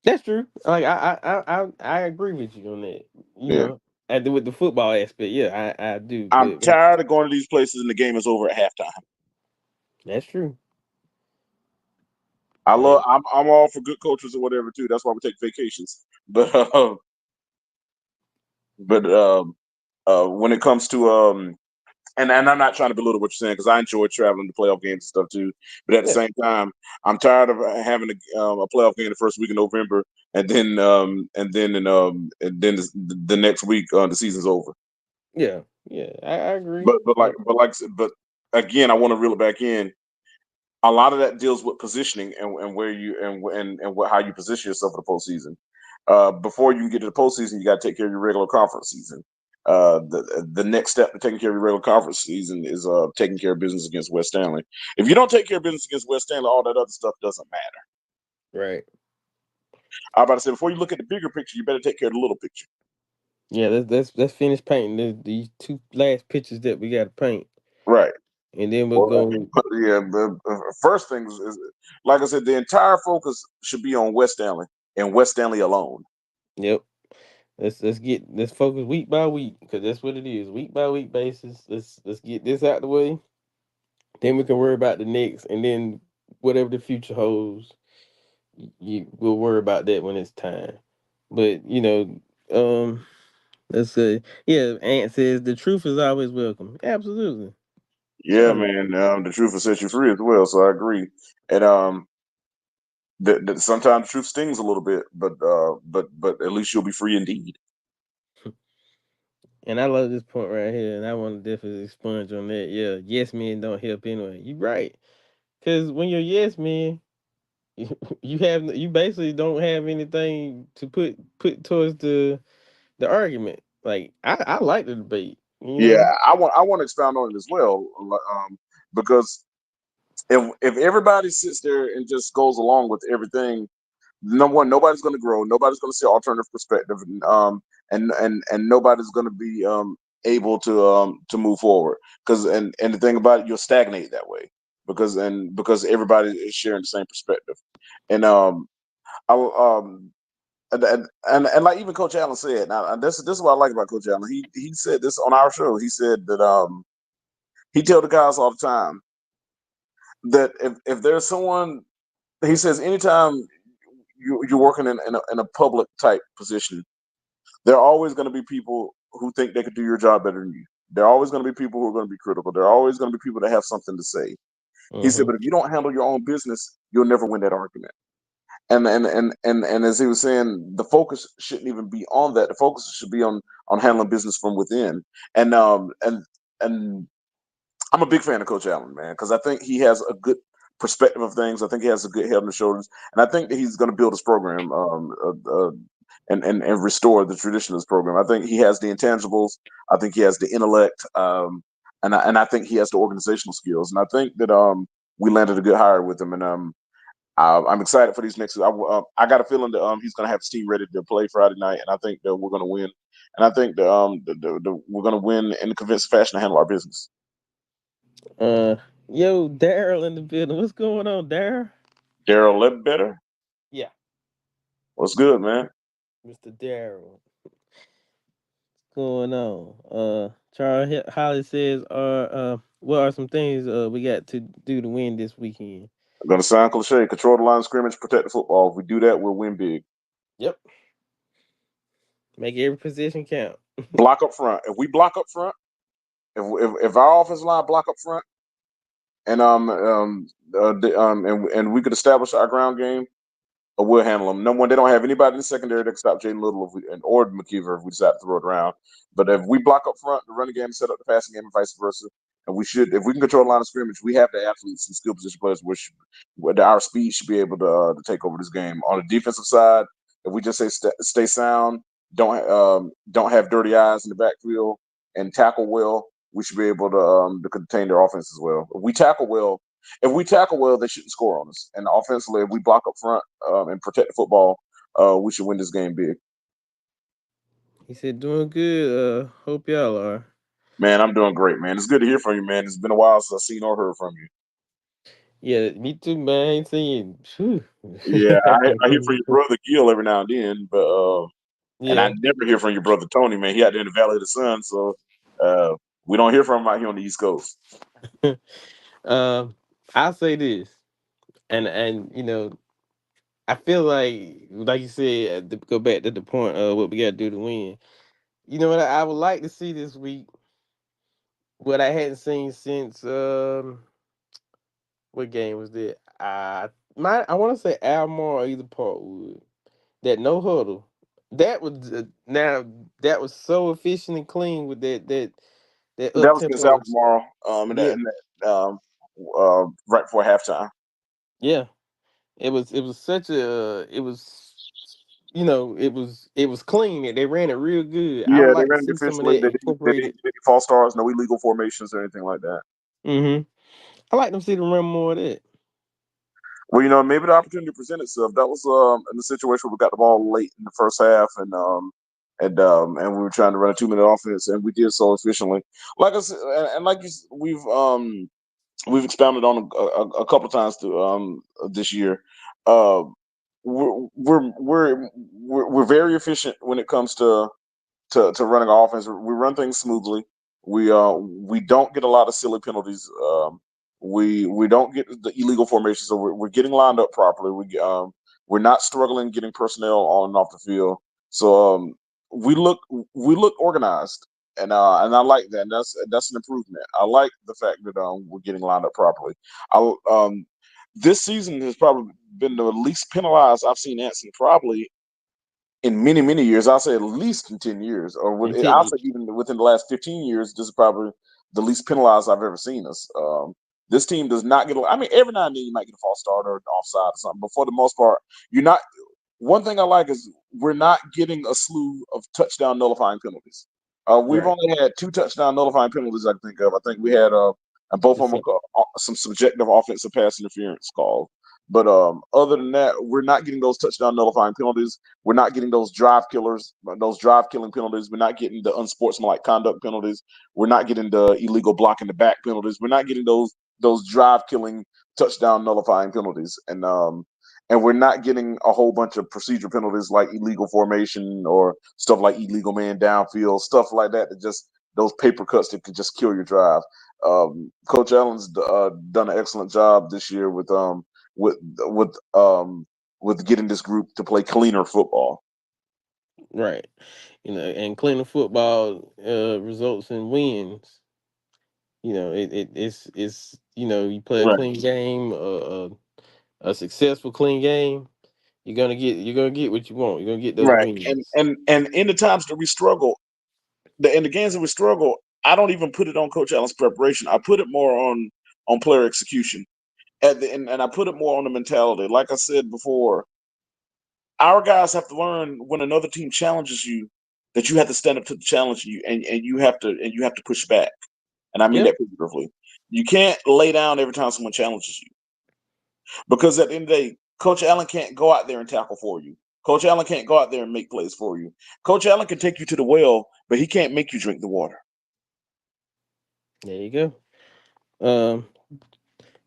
That's true. Like I agree with you on that. You Yeah. know, with the football aspect, yeah, I do. I'm But tired of going to these places and the game is over at halftime. that's true. I love. And I'm all for good coaches or whatever too. That's why we take vacations. But but when it comes to and I'm not trying to belittle what you're saying because I enjoy traveling to playoff games and stuff too. But at the yeah, same time, I'm tired of having a playoff game the first week of November and then the next week the season's over. yeah, yeah, I agree. But But again, I want to reel it back in. A lot of that deals with positioning and where you and what, how you position yourself for the postseason. Before you can get to the postseason, you got to take care of your regular conference season. The next step to taking care of your regular conference season is taking care of business against West Stanley. If you don't take care of business against West Stanley, all that other stuff doesn't matter. right, I'm about to say before you look at the bigger picture, you better take care of the little picture. yeah. Let's finish painting these two last pictures that we got to paint, Right. and then we'll Well, go. yeah. The first thing is, like I said, the entire focus should be on West Stanley and West Stanley alone. Yep. Let's focus week by week because that's what it is, week by week basis. Let's get this out the way. Then we can worry about the next, and then whatever the future holds, we'll worry about that when it's time. But let's say, yeah. Ant says the truth is always welcome. Absolutely. Yeah, Always. man. The truth will set you free as well. So I agree. And sometimes the truth stings a little bit, but at least you'll be free indeed. And I love this point right here, and I want to definitely expunge on that. Yeah, yes men don't help anyway. You right, because when you're yes man, you basically don't have anything to put towards the argument. Like I like the debate, you Yeah, know. I want to expound on it as well, because if everybody sits there and just goes along with everything, number one, nobody's going to grow. Nobody's going to see alternative perspective, and nobody's going to be able to move forward. Because and the thing about it, you'll stagnate that way because everybody is sharing the same perspective, and I and like even Coach Allen said, now this is what I like about Coach Allen. He said this on our show. He said that he tell the guys all the time that if there's someone, he says anytime you're working in a public type position, there are always going to be people who think they could do your job better than you. There are always going to be people who are going to be critical. There are always going to be people that have something to say. He said, Mm-hmm. but if you don't handle your own business, you'll never win that argument. And as he was saying, the focus shouldn't even be on that. The focus should be on handling business from within. And and I'm a big fan of Coach Allen, man, because I think he has a good perspective of things. I think he has a good head on his shoulders, and I think that he's going to build his program and restore the tradition of his program. I think he has the intangibles. I think he has the intellect, and I think he has the organizational skills. And I think that we landed a good hire with him, and I'm excited for these next. I got a feeling that he's going to have his team ready to play Friday night, and I think that we're going to win. And I think that we're going to win in a convincing fashion to handle our business. Uh, yo, Daryl in the building. What's going on, Daryl? Daryl Ledbetter, Yeah, what's good, man? Mr. Daryl. What's going on? Charles Holly says, what are some things we got to do to win this weekend? I'm going to sound cliche. Control the line of scrimmage, protect the football. If we do that, we'll win big. Yep, make every position count. Block up front. If we block up front, if our offensive line block up front, and we could establish our ground game, we'll handle them. Number one, they don't have anybody in the secondary that can stop Jaden Little or McKeever if we decide to throw it around. But if we block up front, the running game, set up the passing game, and vice versa, and if we can control the line of scrimmage, we have the athletes and skill position players, where our speed should be able to take over this game. On the defensive side, if we just stay sound, don't have dirty eyes in the backfield, and tackle well, we should be able to contain their offense as well. If we tackle well, they shouldn't score on us. And offensively, if we block up front and protect the football, we should win this game big. He said, doing good. Hope y'all are. Man, I'm doing great, man. It's good to hear from you, man. It's been a while since I've seen or heard from you. Yeah, me too, man. I ain't seen. Phew. Yeah, I hear from your brother Gil every now and then, but and I Yeah. never hear from your brother Tony, man. He out there in the Valley of the Sun, so uh, we don't hear from him out here on the East Coast. um, I'll say this, and I feel like you said, to go back to the point of what we got to do to win. You know what I would like to see this week, what I hadn't seen since what game was that? I want to say Almar or either Parkwood. That no huddle. That was now that was so efficient and clean with that That up was against tempo. Albemarle, Yeah, right before halftime. yeah. It was such a it was it was clean. They ran it real good. I would Yeah, they like to ran it see some of efficiently. that They didn't incorporated. do any false starts, no illegal formations or anything like that. I like them see them run more of that. Well, maybe the opportunity presented itself. That was in the situation where we got the ball late in the first half, and we were trying to run a 2 minute offense, and we did so efficiently. Like I said, and like we've expounded on a couple times this year. Uh, we're very efficient when it comes to running our offense. We run things smoothly. We don't get a lot of silly penalties. We don't get the illegal formation, so we're getting lined up properly. We're not struggling getting personnel on and off the field. So we look we look organized, and I like that. And that's an improvement. I like the fact that we're getting lined up properly. I This season has probably been the least penalized I've seen Anson probably in many many years. I'll say at least in 10 years, or And I'll Titty, say even within the last 15 years. This is probably the least penalized I've ever seen us. This team does not get. I mean, every now and then you might get a false start or an offside or something, but for the most part, you're not. One thing I like is we're not getting a slew of touchdown nullifying penalties. We've right? only had two touchdown nullifying penalties I can think of. I think we had and both of them Defend, are some subjective offensive pass interference calls. But other than that, we're not getting those touchdown nullifying penalties. We're not getting those drive killers, those drive killing penalties. We're not getting the unsportsmanlike conduct penalties. We're not getting the illegal blocking the back penalties. We're not getting those drive killing touchdown nullifying penalties. And we're not getting a whole bunch of procedure penalties like illegal formation or stuff like illegal man downfield, stuff like that. That just those paper cuts that could just kill your drive. Coach Allen's done an excellent job this year with with um with getting this group to play cleaner football. right? And cleaning football results in wins. You play a Right. clean game, a successful clean game. You're gonna get what you want. You're gonna get those Right. And wins. and and in the times that we struggle, in the games that we struggle, I don't even put it on Coach Allen's preparation. I put it more on player execution. And I put it more on the mentality. Like I said before, our guys have to learn when another team challenges you that you have to stand up to the challenge and you have to push back. And I mean Yeah, that figuratively. You can't lay down every time someone challenges you because at the end of the day, Coach Allen can't go out there and tackle for you. Coach Allen can't go out there and make plays for you. Coach Allen can take you to the well, but he can't make you drink the water. there you go. Um,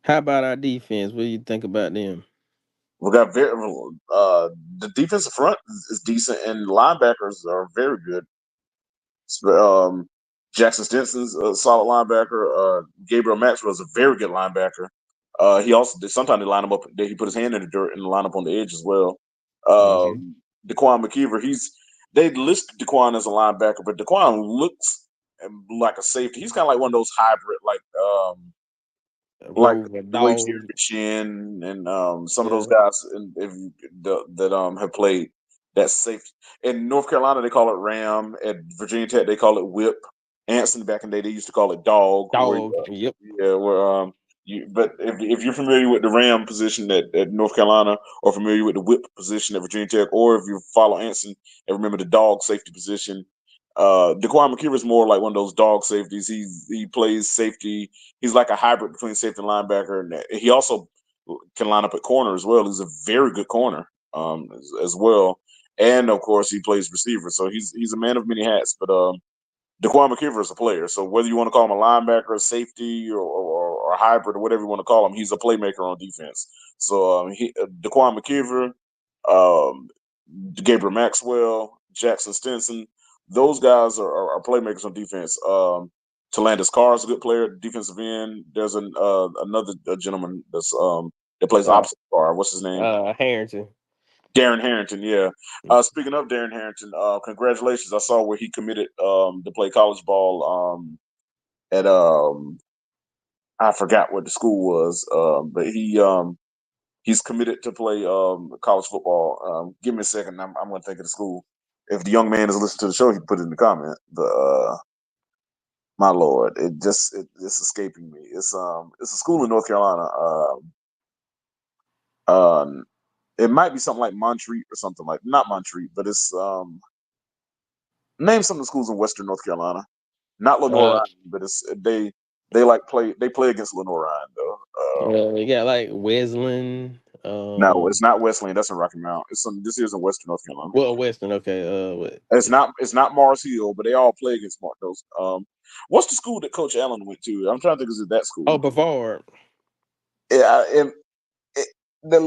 how about our defense? What do you think about them? We got the defensive front is decent, and linebackers are very good. Um, Jackson Stinson's a solid linebacker. Gabriel Maxwell is a very good linebacker. He also sometimes they line him up. He put his hand in the dirt and line up on the edge as well. Hmm. Daquan McKeever, they listed Daquan as a linebacker, but Daquan looks like a safety. He's kind of like one of those hybrid, like Rover the way dog. Jeremy Chin and some of those Yeah, guys that have played that safe. In North Carolina, they call it Ram. At Virginia Tech, they call it Whip. Anson back in the day, they used to call it Dog. dog. Yep. Where but if you're familiar with the Ram position at North Carolina, or familiar with the Whip position at Virginia Tech, or if you follow Anson and remember the dog safety position, Daquan McKeever is more like one of those dog safeties. He plays safety. He's like a hybrid between safety and linebacker, and he also can line up at corner as well. He's a very good corner as well, and of course he plays receiver. So he's a man of many hats. But Daquan McKiver is a player. So whether you want to call him a linebacker, a safety, or a hybrid, or whatever you want to call him, he's a playmaker on defense. So Daquan McKiver, um, Gabriel Maxwell, Jackson Stinson, those guys are playmakers on defense. Talandis Carr is a good player, defensive end. There's another gentleman that plays Uh, opposite Carr. What's his name? Harrington. Darren Harrington, yeah. Speaking of Darren Harrington, congratulations! I saw where he committed to play college ball at I forgot what the school was, but he's committed to play college football. Give me a second, I'm going to think of the school. If the young man is listening to the show, he can put it in the comment. But my lord, it's escaping me. It's a school in North Carolina. Um, it might be something like Montreat or something like not Montreat, but it's name some of the schools in Western North Carolina. Not Lenore Uh, Ryan, but they play against Lenore Ryan though. you got like Wesleyan. No, it's not Wesleyan. That's in Rocky Mount. This is in Western North Carolina. Western. Okay. What? It's not Mars Hill, but they all play against those. What's the school that Coach Allen went to? I'm trying to think. Is it that Oh, school? Bavard. Yeah, it,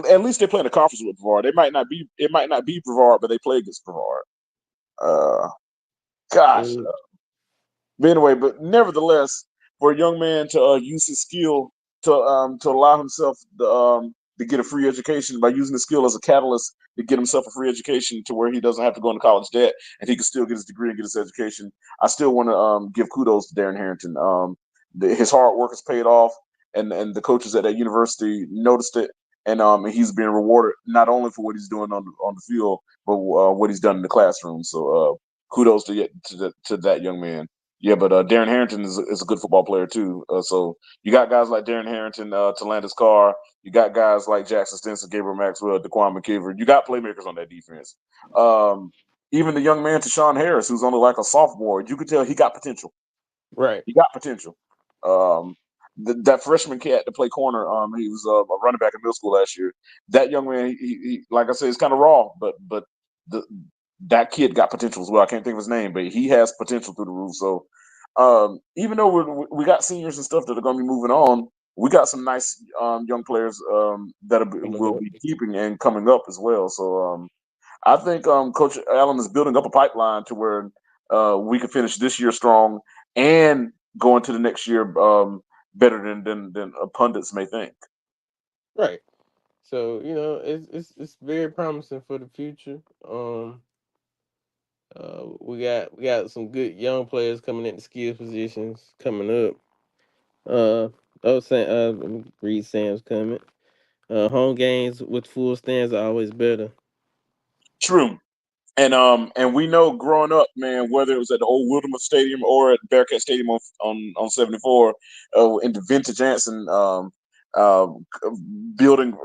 at least they play in the conference with Brevard. It might not be Brevard, but they play against Brevard. Uh, gosh, Mm, But anyway, but nevertheless, for a young man to use his skill to allow himself to get a free education by using the skill as a catalyst to get himself a free education to where he doesn't have to go into college debt and he can still get his degree and get his education. I still want to give kudos to Darren Harrington. His hard work has paid off, and the coaches at that university noticed it, and he's being rewarded not only for what he's doing on the field, but what he's done in the classroom. So kudos to that young man. Yeah, but Darren Harrington is a good football player too. So you got guys like Darren Harrington, Talandis Carr. You got guys like Jackson Stinson, Gabriel Maxwell, Daquan McKiver. You got playmakers on that defense. Um, Even the young man Tashawn Harris, who's only like a sophomore, you could tell he got potential. right. He got potential. Um, that freshman cat to play corner, he was a running back in middle school last year. That young man, he like I said, is kind of raw, but the, that kid got potential as well. I can't think of his name, but he has potential through the roof. So even though we got seniors and stuff that are going to be moving on, we got some nice young players that Coming will up. be keeping and coming up as well. So I think Coach Allen is building up a pipeline to where we can finish this year strong and go into the next year better than pundits may think. Right. So it's very promising for the future. We got some good young players coming into skill positions coming up. Let me read Sam's comment. Home games with full stands are always better. True. And we know growing up, man, whether it was at the old Wilderness Stadium or at Bearcat Stadium on 74, in the vintage Anson uh, building,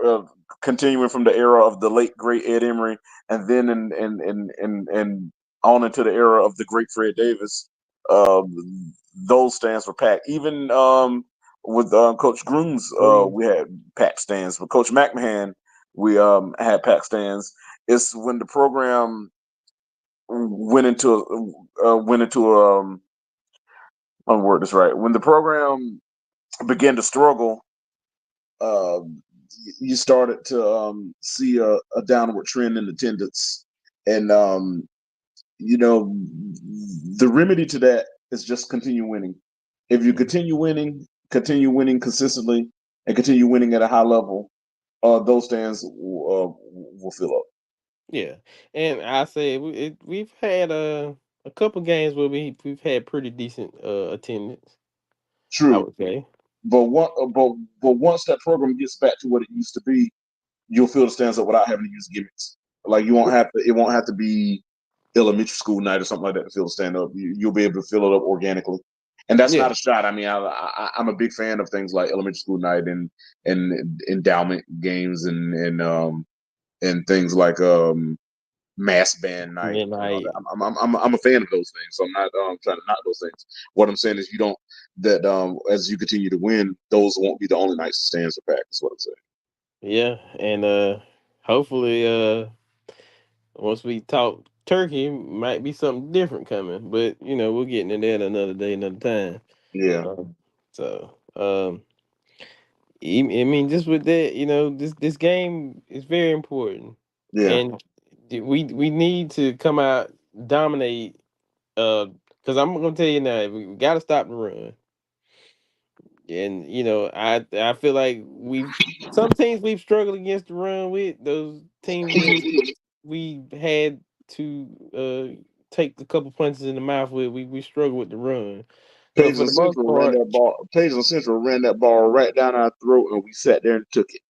continuing from the era of the late great Ed Emery, and then and on into the era of the great Fred Davis. Those stands were packed. Even with Coach Grooms, Green. we had packed stands. With Coach McMahon, we had packed stands. It's when the program went into one word is right when the program began to struggle. uh, you started to see a downward trend in attendance, and you know the remedy to that is just continue winning. If you continue winning consistently, and continue winning at a high level, those stands will fill up. Yeah, and I say we've had a couple games where we've had pretty decent attendance. I True. would say. But once that program gets back to what it used to be, you'll fill the stands up without having to use gimmicks. Like you won't have to. It won't have to be elementary school night or something like that to fill the stand up. You'll be able to fill it up organically, and that's not Yeah, a shot. I mean, I'm a big fan of things like elementary school night and endowment games and things like mass band night and all that. midnight. I'm a fan of those things, so I'm not trying to knock those things. What I'm saying is, you don't that as you continue to win, those won't be the only nights the stands are packed. Is what I'm saying. Yeah, and hopefully once we talk turkey might be something different coming, but we'll get into that another day, another time. Yeah, So, I mean, just with that, this game is very important, yeah. and we need to come out dominate. Because I'm gonna tell you now, we got to stop the run, and I feel like some teams we've struggled against the run with those teams that we had to take a couple punches in the mouth with. We struggle with the run, but Page for and the most Central ran part, that ball. Page and Central ran that ball right down our throat, and we sat there and took it.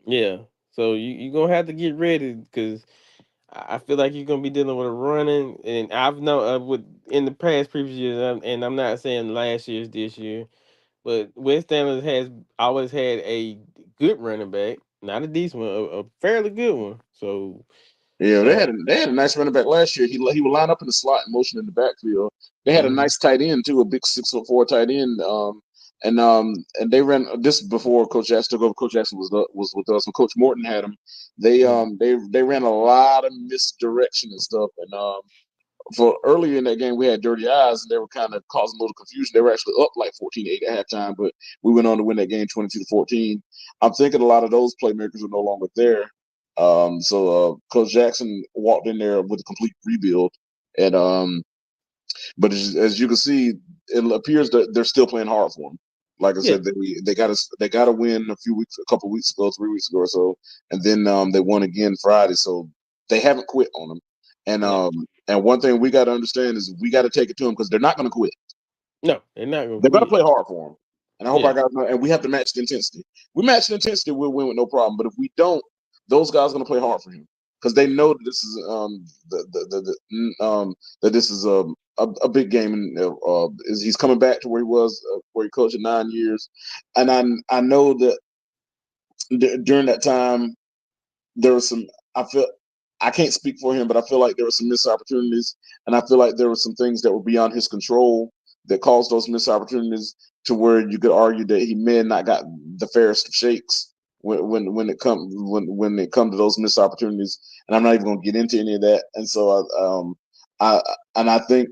yeah. So you're gonna have to get ready because I feel like you're gonna be dealing with a running, and I've known with in the past previous years, and I'm not saying last year's this year, but West Ham has always had a good running back, not a decent one, a fairly good one. So, Yeah, uh, they had a nice running back last year. He would line up in the slot and motion in the backfield. They had a mhm, nice tight end too, a big 6'4" tight end. And they ran this before Coach Jackson took over. Coach Jackson was with us when Coach Morton had him. mhm, They ran a lot of misdirection and stuff. And for earlier in that game, we had dirty eyes, and they were kind of causing a little confusion. They were actually up like 14-8 at halftime, but we went on to win that game 22-14. I'm thinking a lot of those playmakers are no longer there. So Coach Jackson walked in there with a complete rebuild, and but as you can see, it appears that they're still playing hard for him. Like I yeah, said, they got to win a couple weeks ago, 3 weeks ago or so, and then they won again Friday. So they haven't quit on him. no, And one thing we got to understand is we got to take it to them because they're not going to quit. no, they're not gonna They're going to quit. play hard for them. And I hope Yeah, our guys know. And we have to match the intensity. We match the intensity, we'll win with no problem. But if we don't, those guys are going to play hard for him because they know that this is that this is a big game. And is he's coming back to where he was where he coached in 9 years, and I know that during that time there was some. I feel I can't speak for him, but I feel like there were some missed opportunities, and I feel like there were some things that were beyond his control that caused those missed opportunities to where you could argue that he may have not got the fairest of shakes when it come to those missed opportunities. And I'm not even going to get into any of that. And so I and I think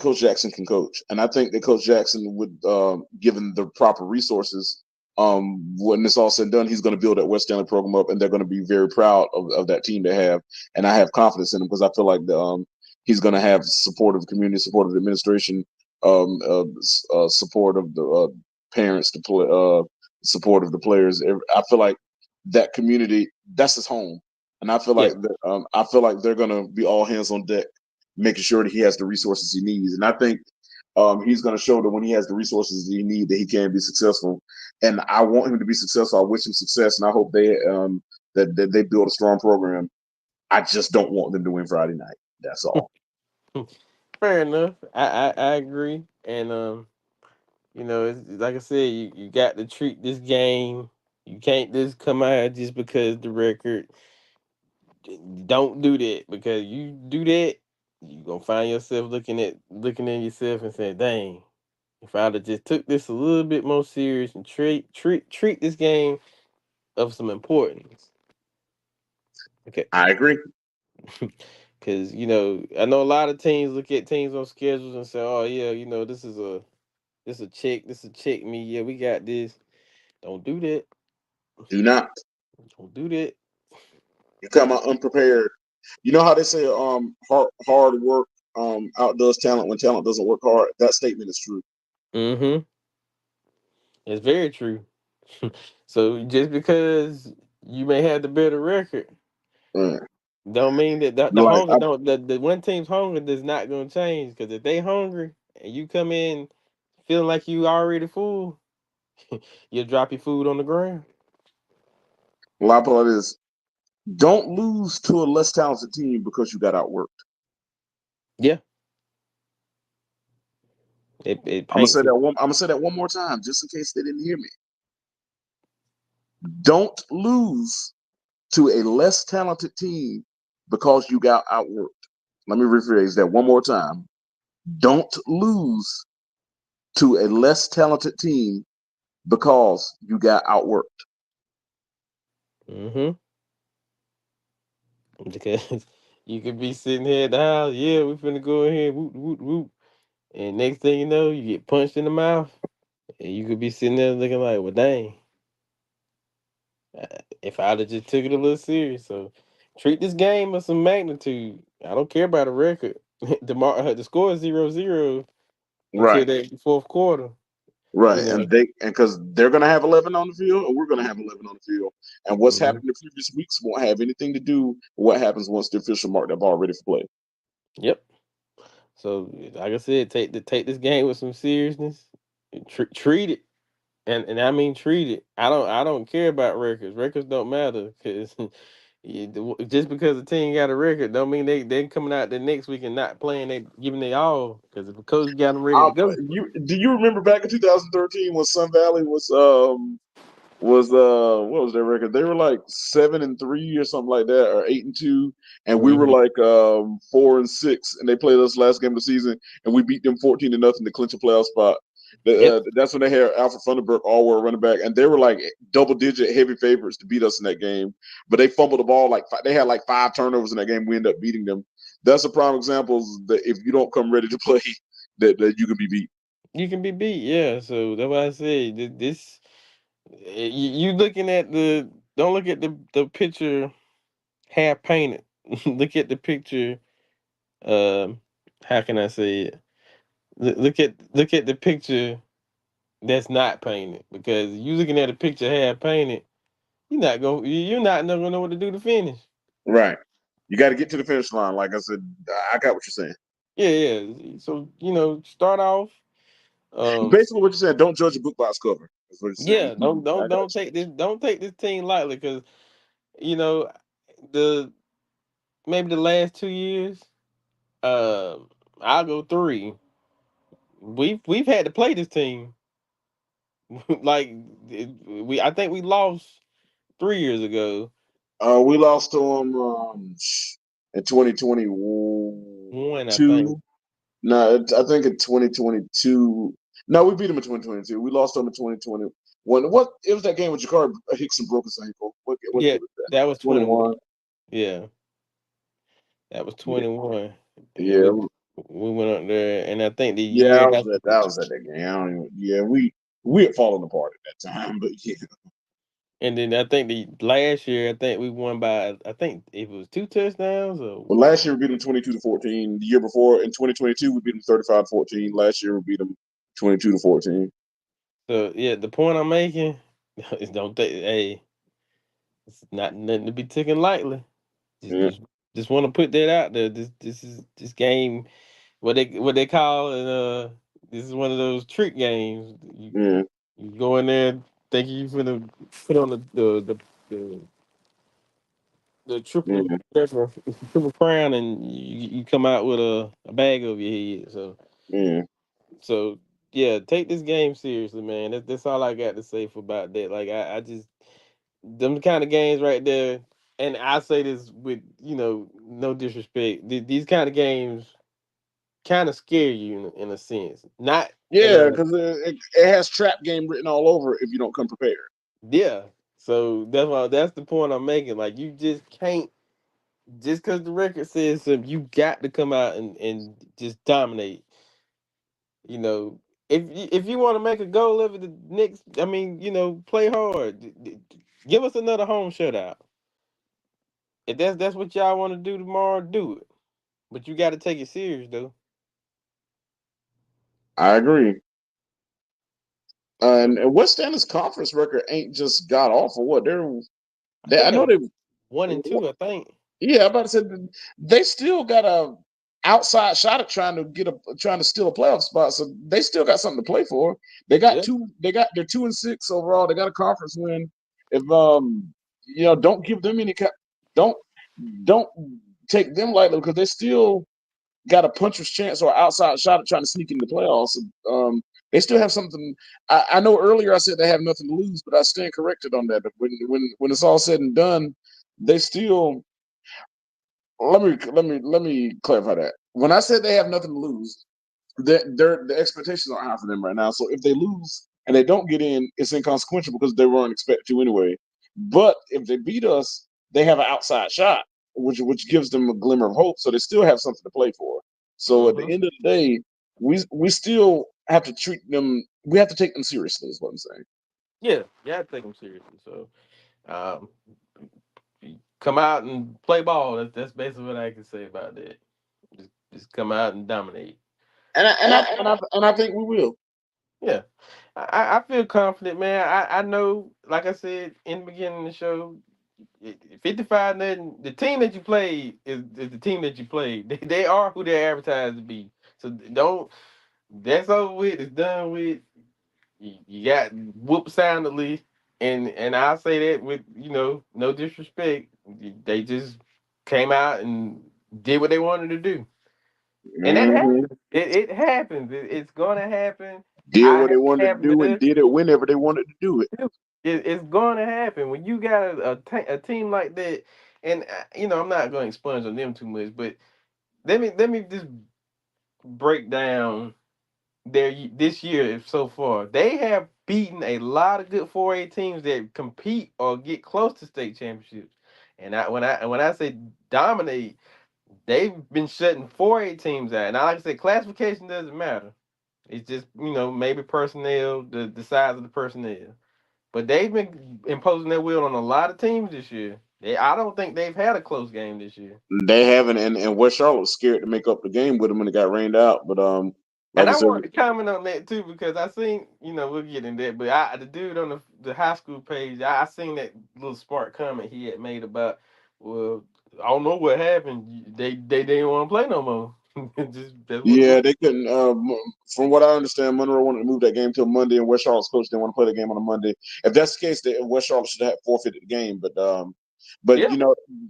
Coach Jackson can coach, and I think that Coach Jackson would, given the proper resources, when it's all said and done, he's going to build that West Stanley program up, and they're going to be very proud of that team they have. And I have confidence in him because I feel like he's going to have supportive community, supportive administration, support of the parents, to play, support of the players. I feel like that community, that's his home, and yeah. I feel like they're going to be all hands on deck making sure that he has the resources he needs. And I think he's going to show that when he has the resources he needs, that he can be successful. And I want him to be successful. I wish him success, and I hope that they build a strong program. I just don't want them to win Friday night. That's all. Fair enough. I agree, and it's, like I said, you got to treat this game. You can't just come out just because the record. Don't do that because you do that, you gonna find yourself looking at yourself and saying, "Dang, if I'd have just took this a little bit more serious and treat this game of some importance." Okay, I agree. because I know a lot of teams look at teams on schedules and say, "Oh yeah, this a check me. Yeah, we got this." Don't do that. Do not. Don't do that. You come out unprepared. You know how they say hard work outdoes talent when talent doesn't work hard. That statement is true. Mm-hmm. It's very true. So just because you may have the better record, Mm. don't mean that the Like hunger don't the one team's hunger is not gonna change. Because if they hungry and you come in feeling like you already full, you'll drop your food on the ground. a lot of it is don't lose to a less talented team because you got outworked. Yeah, it I'm gonna paints say it. that one. I'm gonna say that one more time, just in case they didn't hear me. Don't lose to a less talented team because you got outworked. Let me rephrase that one more time. Don't lose to a less talented team because you got outworked. Mm-hmm. Because You could be sitting here at the house, yeah, we finna go ahead, whoop, whoop, whoop. And next thing you know, you get punched in the mouth, and you could be sitting there looking like, well, dang, if I'd have just took it a little serious. So treat this game with some magnitude. I don't care about a record. The score is 0-0 until Right. that fourth quarter. You Right, know. and because they're going to have 11 on the field, and we're going to have 11 on the field, and what's Mhm. happened the previous weeks won't have anything to do with what happens once the official mark that ball ready for play. Yep. So like I said, take this game with some seriousness. Treat it. And I mean treat it. I don't care about records. Records don't matter because just because a team got a record don't mean they coming out the next week and not playing. They giving they all because if a coach got them ready to go. You do you remember back in 2013 when Sun Valley was what was their record? They were like 7-3 or something like that, or 8-2, and we were Hmm. like 4-6, and they played us last game of the season, and we beat them 14-0 to clinch a playoff spot. Yep. That's when they had Alfred Funderburk all world running back, and they were like double digit heavy favorites to beat us in that game. But they fumbled the ball they had like 5 turnovers in that game. We ended up beating them. That's a prime example that if you don't come ready to play, that you can be beat. You can be beat. Yeah. So that's why I said this. You looking at the don't look at the picture half painted. Look at the picture. Um, how can I say it? Look at the picture that's not painted because you looking at a picture half painted, you're not gonna know what to do to finish. Right. You got to get to the finish line. Like I said, I got what you're saying. Yeah, yeah. So start off. Basically, what you're saying, don't judge a book by its cover. That's what you're saying. Yeah, don't I don't got don't take this team lightly because you know the maybe the last 2 years. I'll go three. We've had to play this team like I think we lost 3 years ago. you. We lost to them in 2022. One, I think. No, I think in 2022. No, we beat them in 2022. We lost them in 2021. What? It was that game with Jakar Hickson broke his ankle. What Yeah, year was that? that was 21. 21. Yeah, that was Yeah, 21, and we yeah, we went up there, and I think the yeah. year after, That was at that game. I don't even, yeah, we had fallen apart at that time, but yeah. and then I think the last year, I think we won by I think if it was 2 touchdowns or Well, last year we beat them 22-14. The year before, in 2022, we beat them 35-14. Last year we beat them 22-14. so. Yeah, the point I'm making is don't think hey, it's not nothing to be taken lightly. Just Yeah, just just want to put that out there. This is this game what they call it. This is one of those trick games. yeah, You go in there thinking you finna put on the the triple yeah, whatever, triple crown, and you come out with a bag over your head. yeah. So yeah, take this game seriously, man. That's all I got to say for about that. Like I just them kind of games right there, and I say this with no disrespect. These kind of games kind of scare you in a sense, not in Yeah, a because it has trap game written all over if you don't come prepared. yeah. So that's the point I'm making. Like you just can't just because the record says something, you got to come out and just dominate. You know, if you want to make a goal of it, the next, I mean, play hard. Give us another home shutout. If that's what y'all want to do tomorrow, do it. But you got to take it serious, though. I agree. So And West Standard's conference record ain't just got off or what I they I think they're know they 1-2. I think. yeah, I'm about to say they still got a outside shot at trying to steal a playoff spot. So they still got something to play for. Yeah, They're 2-6 overall. They got a conference win. If don't give them don't don't take them lightly because they still got a puncher's chance or outside shot at trying to sneak into the playoffs. They still have something. I know earlier I said they have nothing to lose, but I stand corrected on that. But when it's all said and done, they still let me clarify that. When I said they have nothing to lose, the expectations are high for them right now. So if they lose and they don't get in, it's inconsequential because they weren't expected to anyway. But if they beat us, they have an outside shot. which gives them a glimmer of hope. So they still have something to play for. So at the Hmm. end of the day, we still have to treat them. We have to take them seriously. Is what I'm saying. Yeah, yeah, I take them seriously. So, um, come out and play ball. That's basically what I can say about that. Just come out and dominate. And I and And I I, and and I, I and I think we will. yeah, I feel confident, man. I know, like I said in the beginning of the show, 55 nothing. The team that you played is the team that you played. They are who they're advertised to be. So don't. That's over with. It's done with. You got whoop soundly, and I say that with no disrespect. They just came out and did what they wanted to do, and that Hmm. happens. It happens. It's gonna happen. Did I what had they it wanted to happen to do and this. did it whenever they wanted to do it. It's going to happen when you got a team like that. And I'm not going to expunge on them too much, but let me just break down this year so far. They have beaten a lot of good 4A teams that compete or get close to state championships. And when I say dominate, they've been shutting 4A teams out. And like I said, classification doesn't matter. It's just maybe personnel, the size of the personnel. But they've been imposing their will on a lot of teams this year. I don't think they've had a close game this year. They haven't, and West Charlotte was scared to make up the game with them when it got rained out. But And like I I said, wanted to comment on that too because I seen, we'll get in that, but the dude on the high school page, I seen that little smart comment he had made about, well, I don't know what happened. They didn't want to play no more. Just that's what it yeah, was. they couldn't. From what I understand, Monroe wanted to move that game till Monday, and West Charlotte's coach didn't want to play the game on a Monday. If that's the case, West Charlotte should have forfeited the game. But Yeah.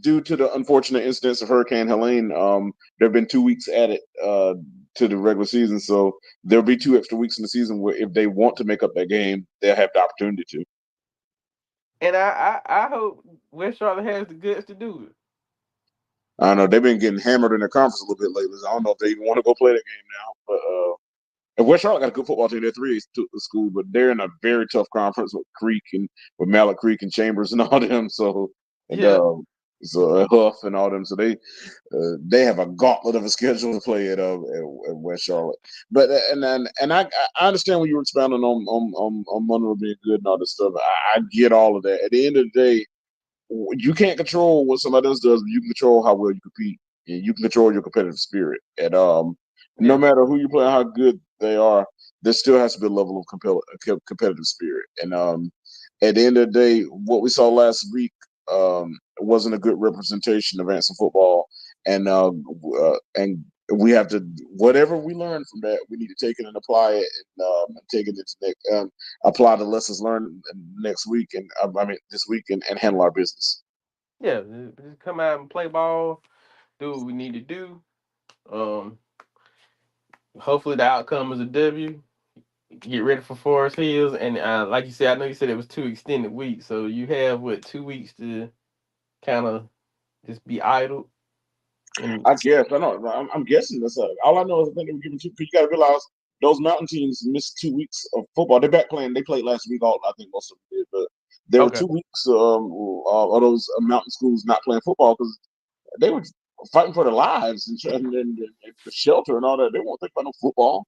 due to the unfortunate incidents of Hurricane Helene, there have been 2 weeks added to the regular season, so there'll be 2 extra weeks in the season where if they want to make up that game, they'll have the opportunity to. And I hope West Charlotte has the guts to do it. I don't know they've been getting hammered in the conference a little bit lately. So I don't know if they even want to go play that game now, but. And West Charlotte got a good football team. They're three to the school, but they're in a very tough conference with Creek and with Mallet Creek and Chambers and all them. So and Yeah. Huff and all them. So they have a gauntlet of a schedule to play at West Charlotte. But and I understand when you were expounding on Monroe being good and all this stuff. I get all of that. At the end of the day, you can't control what somebody else does, but you can control how well you compete. And you can control your competitive spirit. And no Yeah. matter who you play, how good they are, there still has to be a level of competitive spirit. And at the end of the day, what we saw last week wasn't a good representation of Anson football. And we have to whatever we learn from that, we need to take it and apply it and take it into next. Apply the lessons learned next week and I mean this week and handle our business. Yeah. Just come out and play ball, do what we need to do. Um, Hopefully the outcome is a W. Get ready for Forest Hills, and like you said, I know you said it was 2 extended weeks, so you have what 2 weeks to kind of just be idle. And I guess I know. I'm guessing that's all I know is I think they were giving two. Because you got to realize those mountain teams missed 2 weeks of football. They're back playing. They played last week. All I think most of them did, but there were okay, 2 weeks of those mountain schools not playing football because they were fighting for their lives and for shelter and all that. They won't think about no football.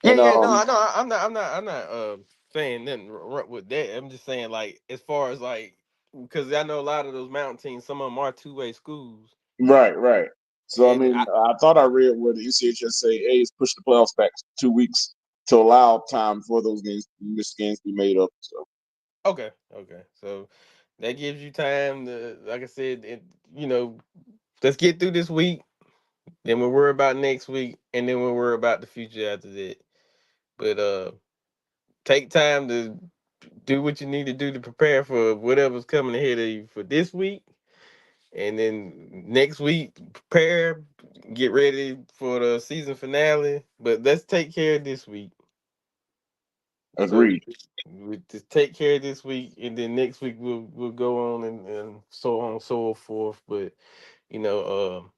yeah, And yeah, no, I know. I'm not saying nothing wrong with that. I'm just saying like as far as like because I know a lot of those mountain teams, some of them are two-way schools, right, right. So I and mean, I thought I read where the NCHSAA is pushed the playoffs back 2 weeks to allow time for those missed games to be made up. So okay, okay, so that gives you time to, like I said, let's get through this week. Then we'll worry about next week, and then we'll worry about the future after that. But take time to do what you need to do to prepare for whatever's coming ahead of you for this week, and then next week prepare, get ready for the season finale. But let's take care of this week. So agreed. we just take care of this week, and then next week we'll go on and so on and so forth. But you know,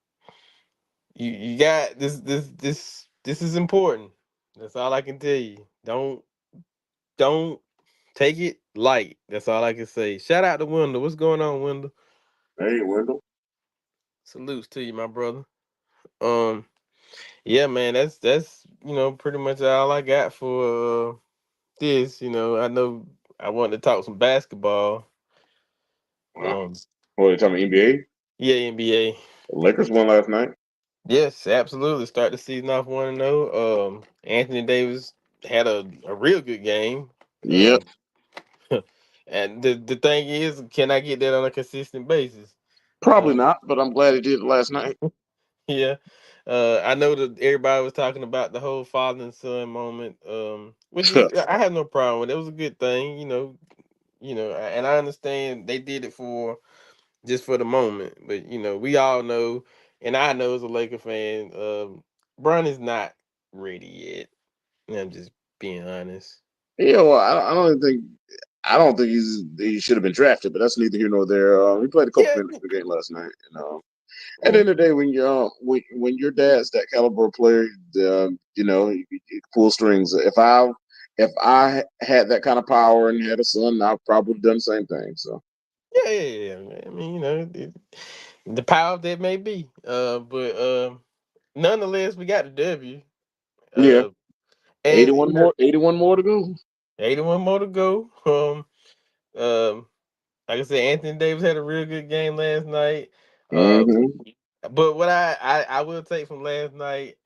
you got this is important. That's all I can tell you. Don't take it light. That's all I can say. Shout out to Wendell. What's going on, Wendell? Hey, Wendell. Salutes to you, my brother. Um, yeah, man, that's pretty much all I got for this. I know I wanted to talk some basketball. Wow. Um, What are you talking about, NBA? yeah, NBA. Lakers won last night. Yes, absolutely. Start the season off 1-0. Anthony Davis had a real good game. Yep. Um, and the thing is, can I get that on a consistent basis? Probably Um, not, but I'm glad he did it last night. yeah. I know that everybody was talking about the whole father and son moment, which is I have no problem with. It was a good thing, and I understand they did it for just for the moment, but we all know, and I know as a Laker fan, Bron is not ready yet. And I'm just being honest. Yeah, well, I don't think he should have been drafted, but that's neither here nor there. He played a couple Yeah, minutes of the game last night. At the yeah, end of the day, when your dad's that caliber of player, you pull strings. If I had that kind of power and had a son, I probably would have done the same thing. So yeah, yeah, yeah. I mean, the power that may be, but nonetheless, we got the W. yeah, Uh, and 81 more to go. 81 more to go. Um, like I said, Anthony Davis had a real good game last night. Uh, Mm-hmm. but what I will take from last night,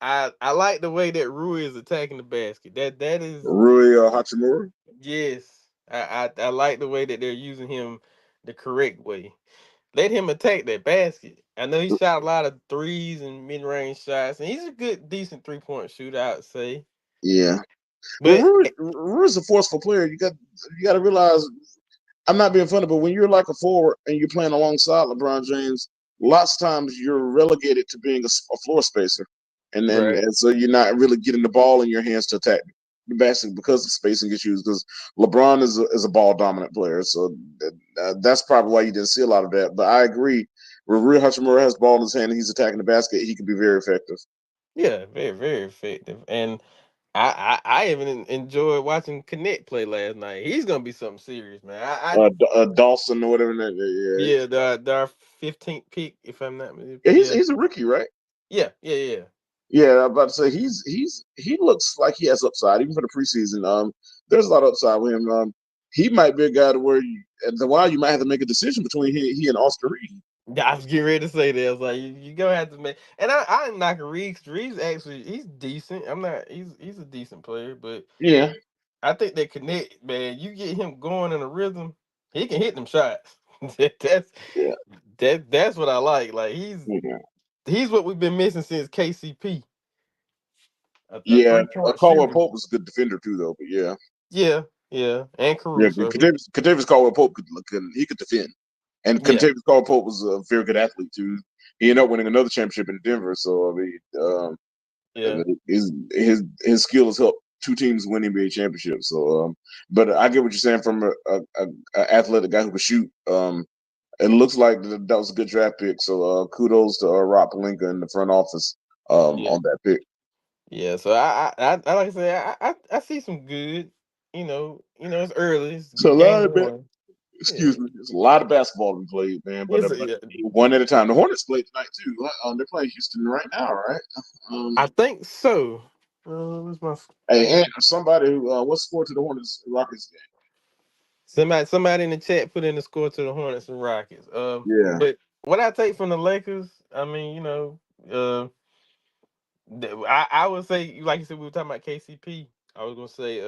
I like the way that Rui is attacking the basket. That is Rui Hachimura. yes. I like the way that they're using him the correct way. Let him attack that basket. I know he shot a lot of threes and mid range shots, and he's a good, decent 3-point shooter, I'd say. Yeah. Well, But Rui's a forceful player. You got to realize I'm not being funny, but when you're like a forward and you're playing alongside LeBron James, lots of times you're relegated to being a floor spacer, right, and so you're not really getting the ball in your hands to attack the basket because of spacing issues. Because LeBron is a ball dominant player, so that's probably why you didn't see a lot of that. But I agree, when Rui Hachimura has the ball in his hand and he's attacking the basket, he can be very effective. yeah, very very effective. And I even enjoyed watching Connect play last night. He's gonna be something serious, man. Dawson or whatever. Yeah, the 15th pick, if I'm not Yeah, he's yeah, he's a rookie, right? yeah, yeah, yeah. Yeah, I'm about to say he looks like he has upside even for the preseason. There's a lot of upside with him. He might be a guy to where at the while you might have to make a decision between he and Austin Reed. Yeah, I was getting ready to say that. I was like, you gonna have to make. And I'm not gonna Reeves. Reeves actually, he's decent. I'm not. He's a decent player, but Yeah, I think that Connect, man, you get him going in a rhythm, he can hit them shots. that's yeah, that's what I like. Like yeah. he's what we've been missing since KCP, a Yeah, 3-point Caldwell shooter. Pope was a good defender too, though. But yeah, Yeah, yeah, and yeah, Caruso. Kentavious Caldwell Pope could defend, and Yeah, Kentavious Caldwell Pope was a very good athlete too. He ended up winning another championship in Denver. So I mean, yeah, his skill has helped two teams win NBA championships. So, but I get what you're saying from a athletic guy who can shoot. It looks like that was a good draft pick. So, kudos to Rob Pelinka in the front office yeah, on that pick. yeah. So I like I said, I see some good. It's early. It's So, a game lot of one. Yeah, excuse me, there's a lot of basketball to be played, man. But, it's but one at a time. The Hornets play tonight too. They're playing Houston right now, right? I Um, think so. Where's my hey, and screen? somebody who what's the score to the Hornets Rockets Somebody in the chat put in the score to the Hornets and Rockets. game? Yeah. But what I take from the Lakers, I mean, uh, I would say, like you said, we were talking about KCP. I was gonna say,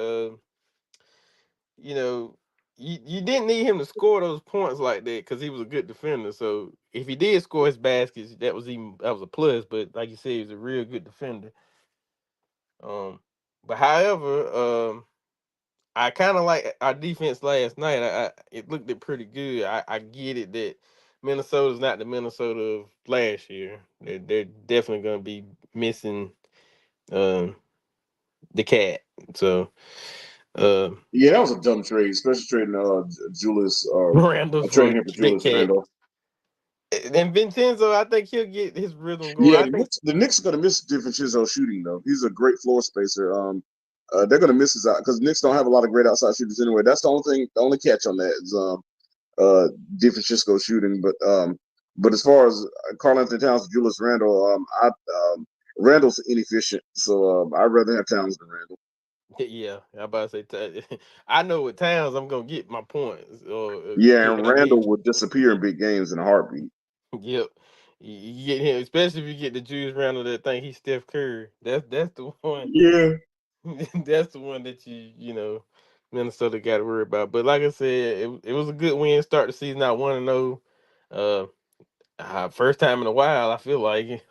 you know, you didn't need him to score those points like that because he was a good defender. So if he did score his baskets, that was a plus. But like you said, he was a real good defender. Um, but however, I kind of like our defense last night. It looked it pretty good. I get it that Minnesota's not the Minnesota of last year. They're definitely going to be missing um, the cat. So uh, Yeah, that was a dumb trade, especially trading Julius Randall for trading him for Big Julius Cat Randle. and Vincenzo. I think he'll get his rhythm going. Yeah, I think The Knicks are gonna miss DiFrancesco shooting though. He's a great floor spacer. They're gonna miss his out because Knicks don't have a lot of great outside shooters anyway. That's the only thing. The only catch on that is DiFrancesco shooting. But But as far as Carl Anthony Towns, Julius Randle, Randle's inefficient, so I'd rather have Towns than Randle. Yeah, I about to say, I know with Towns I'm gonna get my points or Yeah, get and what I need. Randle would disappear in big games in a heartbeat. Yep, you get him, especially if you get the Julius Randle that think he's Steph Curry. That's the one. Yeah, That's the one that Minnesota got to worry about. But like I said, it was a good win. Start the season out 1-0. Uh, first time in a while. I feel like.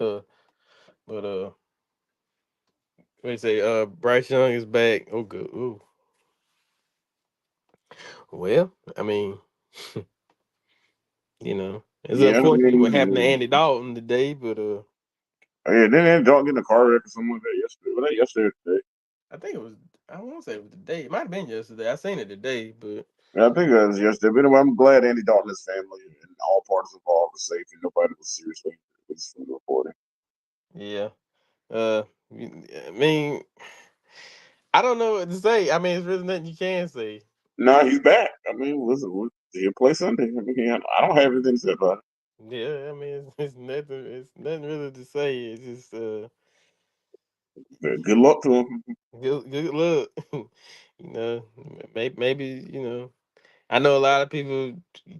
But what do you say? Bryce Young is back. Oh, good. Ooh. Well, I mean, it's yeah. I unfortunate what happened to mean, Andy Dalton today. But yeah. Then don't get in a car wreck or something like that yesterday. Well, that yesterday or today. I think it was. I won't say it was today. It might have been yesterday. I seen it today, but Yeah, I think it was yesterday. But anyway, I'm glad Andy Dalton, his family, and all parties involved were safe, and nobody was seriously injured. It's from the reporting. yeah. Uh, I mean, I don't know what to say. I mean, it's really nothing you can say. No, he's back. I mean, listen, he'll play Sunday. I mean, I don't have anything to say about it. Yeah, I mean, it's nothing. It's nothing really to say. It's just Good luck to him. good luck. Maybe I know a lot of people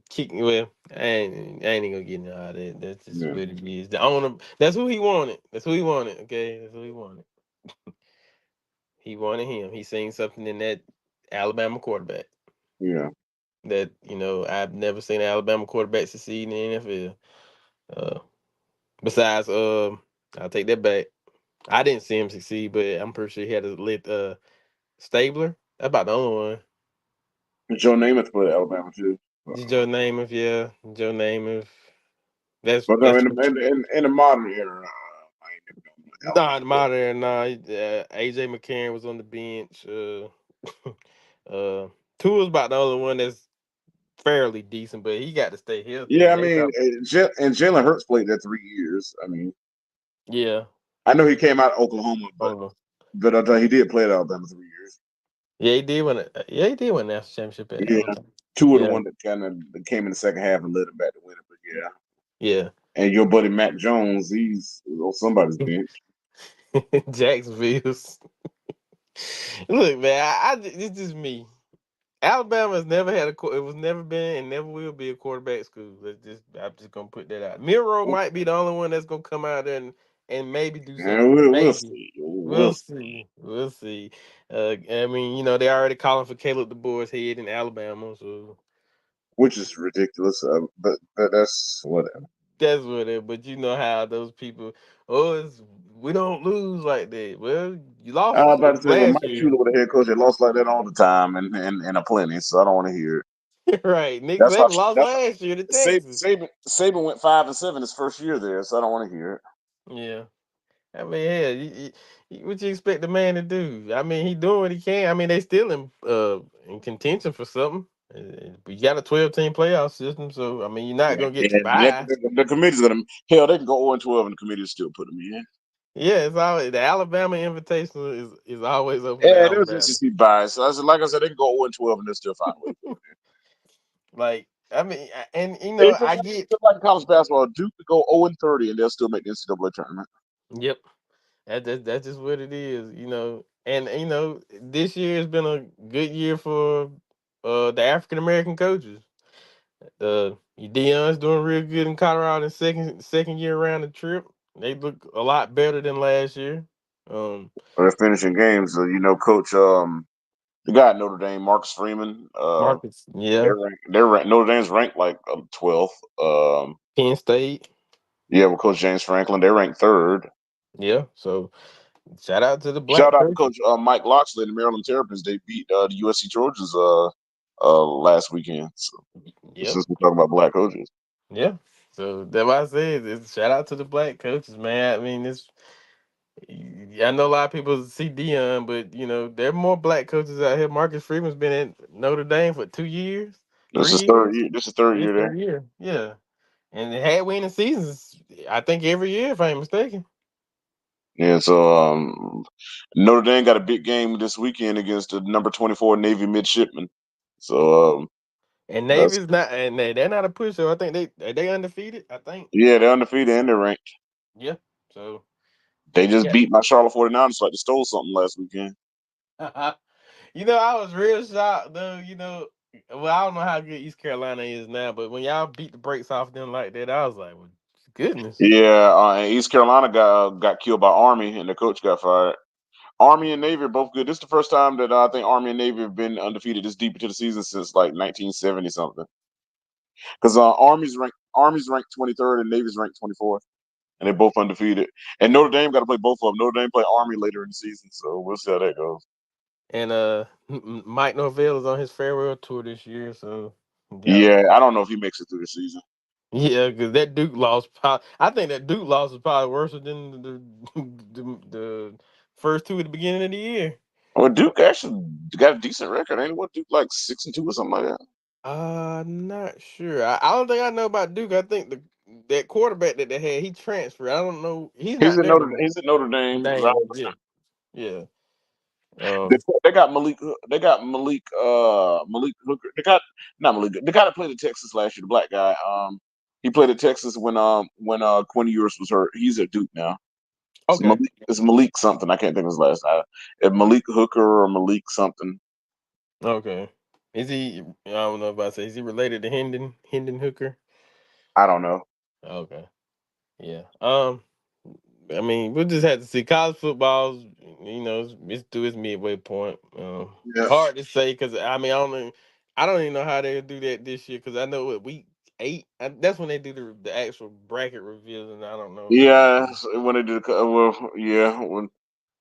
kick. Well, I ain't gonna get into all that. That's just Yeah, what it is. The owner. That's who he wanted. That's who he wanted. Okay, that's who he wanted. He wanted him. He seen something in that Alabama quarterback yeah. that I've never seen an Alabama quarterback succeed in the NFL. Uh, besides, I'll take that back. I didn't see him succeed, but I'm pretty sure he had a lit Stabler. That's about the only one. Joe Namath played Alabama too. Joe Namath, yeah, Joe Namath. But no, That's in the modern era, I ain't never known nah, Alabama. the modern nah. AJ McCarron was on the bench. Uh, Tua's about the only one that's fairly decent, but he got to stay healthy. Yeah, And I they mean, about and Jalen Hurts played there 3 years. I mean, yeah, I know he came out of Oklahoma, but hold on. he did play at Alabama 3 years. Yeah, he did win the national championship at Yeah, Alabama. two of the Yeah, one that kind of came in the second half and led him back to winning. But yeah, yeah. and your buddy Mac Jones, he's on somebody's bench. Jacksonville's. Look, man, it's just me. Alabama has never had it was never been and never will be a quarterback school. I'm just gonna put that out. Miro might be the only one that's gonna come out there and maybe do And something. we'll Maybe see. we'll see. We'll see. I mean, they already calling for Caleb DeBoer's head in Alabama, so Which is ridiculous. But that's whatever. that's what it. But you know how those people, we don't lose like that. Well, you I was lost about to say, well, last Mike year, Shula with a head coach that lost like that all the time and a plenty, so I don't want to hear it. right? Nick That's how Saban lost that's last year to Saban, Texas. Saban went 5-7 his first year there, so I don't want to hear it. Yeah. I mean, hell, what you expect the man to do? I mean, he doing what he can. I mean, they still in contention for something. You got a 12-team playoff system, so I mean, you're not gonna get And by. the committee's gonna hell, they can go 0-12 and the committee will still put them in. Yeah, it's always the Alabama Invitational is always open for Yeah, there's Alabama. SEC bias. So like I said, they can go 0-12 and they'll still find a way to put them Like, I mean, and in. It's I get. just like college basketball. Duke could go 0-30 and they'll still make the NCAA tournament. Yep, that's just what it is. And this year has been a good year for the African American coaches. Dion's doing real good in Colorado in second year around the trip. They look a lot better than last year. Um, They're finishing games. So, Coach, the guy at Notre Dame, Marcus Freeman, Marcus, yeah, Notre Dame's ranked like 12th. Penn State, Yeah, with Coach James Franklin, they're ranked third. yeah. So shout out to the Shout black out to coaches. Coach Mike Locksley and the Maryland Terrapins. They beat the USC Trojans last weekend. So, Yep, since we're talking about black coaches, yeah. So that's why I said shout out to the black coaches, man. I mean, I know a lot of people see Dion, but there are more black coaches out here. Marcus Freeman's been at Notre Dame for 2 years, this three is third years. year. This is third This year third there. year, yeah. And it had winning seasons, I think every year, if I ain't mistaken. Yeah, so Notre Dame got a big game this weekend against the number 24 Navy midshipmen. So And That's Navy's not, and they're not a pusher. I think they undefeated. I think. yeah, they're undefeated and they're ranked. Yeah. So They just yeah. beat my Charlotte 49ers like they stole something last weekend. I was real shocked though. Well, I don't know how good East Carolina is now, but when y'all beat the brakes off them like that, I was like, well, goodness. Yeah, and East Carolina got killed by Army, and the coach got fired. Army and Navy are both good. This is the first time that I think Army and Navy have been undefeated this deep into the season since like 1970 something. Because Army's ranked 23rd and Navy's ranked 24th, and they're both undefeated. And Notre Dame got to play both of them. Notre Dame play Army later in the season, so we'll see how that goes. And Mike Norvell is on his farewell tour this year, so yeah, Yeah, I don't know if he makes it through the season. yeah, because that Duke loss, I think that Duke loss is probably worse than the first two at the beginning of the year. Well, Duke actually got a decent record, ain't it? What Duke like 6-2 or something like that? Not sure. I don't think I know about Duke. I think that quarterback that they had, he transferred. I don't know. He's He's not at there Notre no He's at Notre Dame. name. Yeah, yeah. They, Um. they got Malik. They got Malik. Malik Hooker. They got not Malik. The guy that played at Texas last year, the black guy. He played at Texas when Quinn Ewers was hurt. He's at Duke now. It's Okay. Malik. It's Malik something. I can't think of his last name. Malik Hooker or Malik something. Okay. Is he? I don't know if I say. Is he related to Hendon Hooker? I don't know. Okay. Yeah. I mean, we'll just have to see. College football's, it's through its midway point. Yeah. Hard to say because I don't even know how they'll do that this year because I know what week 8. That's when they do the actual bracket reveals, and I don't know how. Yeah. When they did, well, yeah. When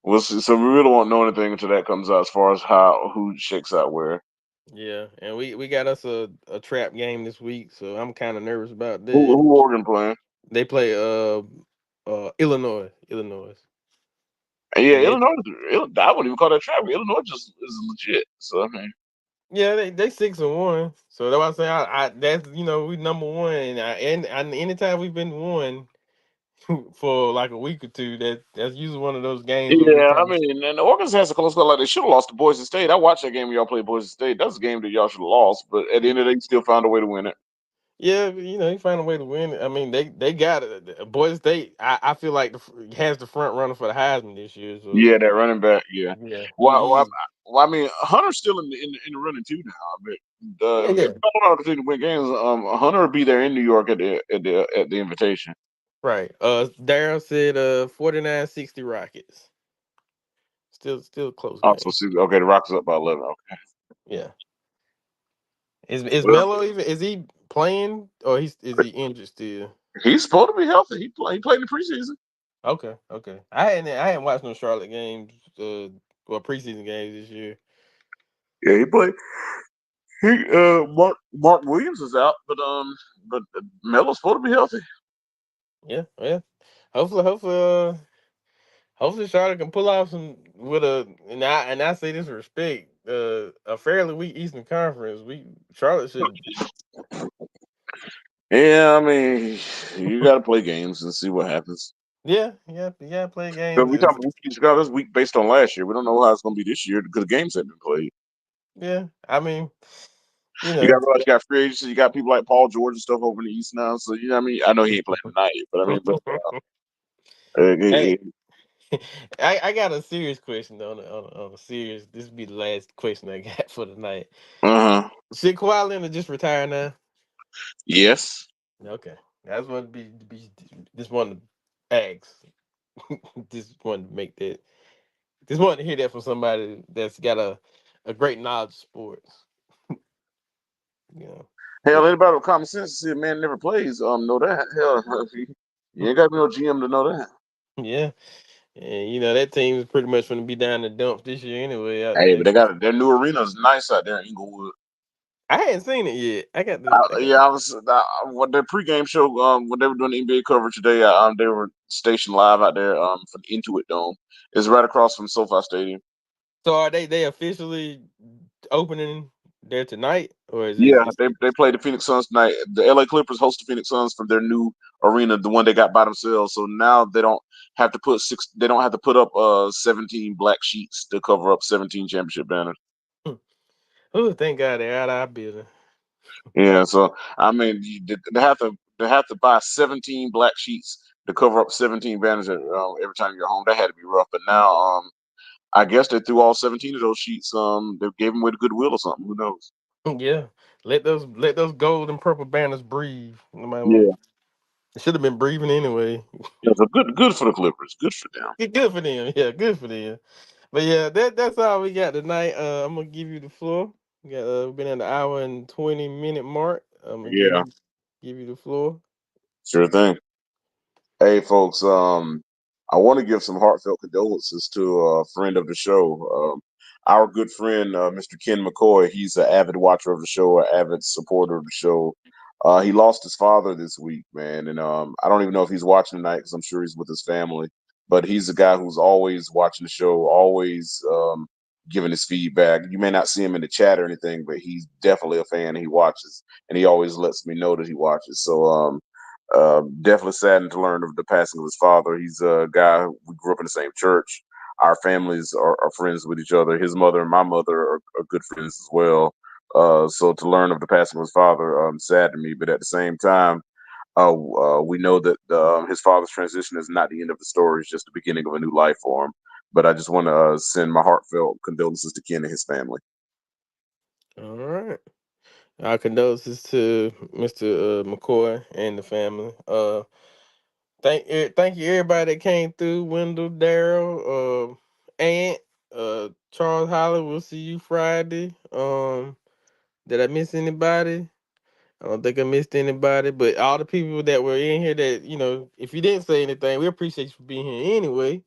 we'll see. So we really won't know anything until that comes out as far as how who shakes out where. Yeah, and we got us a trap game this week, so I'm kind of nervous about that. Who Oregon playing? They play Illinois, Yeah, and Illinois. I wouldn't even call that trap. Illinois just is legit. So I mean. yeah, they 6-1. So that's why I say that's we number one, and anytime we've been one for like a week or two, that's usually one of those games where we Yeah, I kind of mean, and Oregon has a close call. Like they should have lost to Boise State. I watched that game when y'all played Boise State. That's a game that y'all should have lost, but at the end of the day, you still found a way to win it. yeah, you find a way to win. I mean, they got it. Boys State, I feel like has the front runner for the Heisman this year. So Yeah, that running back. Yeah. yeah, he Well, I mean, Hunter's still in the running too now. But yeah, if yeah. you don't know to win games, Hunter will be there in New York at the invitation. Right. Daryl said 49-60 Rockets. Still a close Oh, so game. okay, the Rockets up by 11. Okay. Yeah. Is Well, Melo even is he playing or is he injured still? he's supposed to be healthy. He played in the preseason. Okay, okay. I hadn't watched no Charlotte games, well preseason games this year. Yeah, he played. Mark Williams is out, but Melo's supposed to be healthy. Yeah, yeah. Hopefully Charlotte can pull off some with and I say this with respect, a fairly weak Eastern Conference. Charlotte should. Yeah, I mean, you got to play games and see what happens. Yeah, yeah, yeah. Play But games. we talking about Chicago this week based on last year. We don't know how it's going to be this year because the games have been played. Yeah, I mean, you You know. got realize you got free agency. You got people like Paul George and stuff over in the East now. So you know, what I mean, I know he ain't playing tonight, but I mean, but Hey, I got a serious question though. On a serious, this will be the last question I got for tonight. uh huh. Should Kawhi Leonard just retire now? Yes. Okay, that's what just wanted to ask. Just wanted to make that. Just wanted to hear that from somebody that's got a great knowledge of sports. You know, Hell, but anybody with common sense to see a man never plays, know that. Hell, you ain't got to be no GM to know that. yeah, and that team is pretty much going to be down the dumps this year anyway out Hey, but there. they got their new arena is nice out there in Inglewood. I hadn't seen it yet. I got Yeah, I was when the pregame show when they were doing the NBA coverage today. They were stationed live out there for the Intuit Dome. It's right across from SoFi Stadium. So are they officially opening there tonight, or is Yeah, it? they played the Phoenix Suns tonight. The LA Clippers host the Phoenix Suns from their new arena, the one they got by themselves. So now they don't have to put six. They don't have to put up 17 black sheets to cover up 17 championship banners. Oh, thank God they're out of our building. Yeah, so I mean, they have to buy 17 black sheets to cover up 17 banners every time you're home. That had to be rough. But now, I guess they threw all 17 of those sheets. They gave them away to Goodwill or something. Who knows? Yeah, let those gold and purple banners breathe. Nobody want. Yeah, It should have been breathing anyway. yeah. So good for the Clippers. Good for them. Good for them. Yeah, good for them. But yeah, that's all we got tonight. I'm gonna give you the floor. We got we've been at the hour and 20-minute mark. I'm gonna Yeah, give you the floor. sure thing. Hey, folks. I want to give some heartfelt condolences to a friend of the show. Our good friend, Mr. Ken McCoy. He's an avid watcher of the show, an avid supporter of the show. He lost his father this week, man, and I don't even know if he's watching tonight because I'm sure he's with his family. But he's a guy who's always watching the show, always giving his feedback. You may not see him in the chat or anything, but he's definitely a fan. He watches, and he always lets me know that he watches. So, definitely saddened to learn of the passing of his father. He's a guy we grew up in the same church. Our families are friends with each other. His mother and my mother are good friends as well. So to learn of the passing of his father saddened me, but at the same time, we know that his father's transition is not the end of the story; it's just the beginning of a new life for him. But I just want to send my heartfelt condolences to Ken and his family. All right. Our condolences to Mr. McCoy and the family. Thank you everybody that came through. Wendell, Daryl, Ant, Charles Holly. We'll see you Friday. Did I miss anybody? I don't think I missed anybody, but all the people that were in here that, if you didn't say anything, we appreciate you for being here anyway.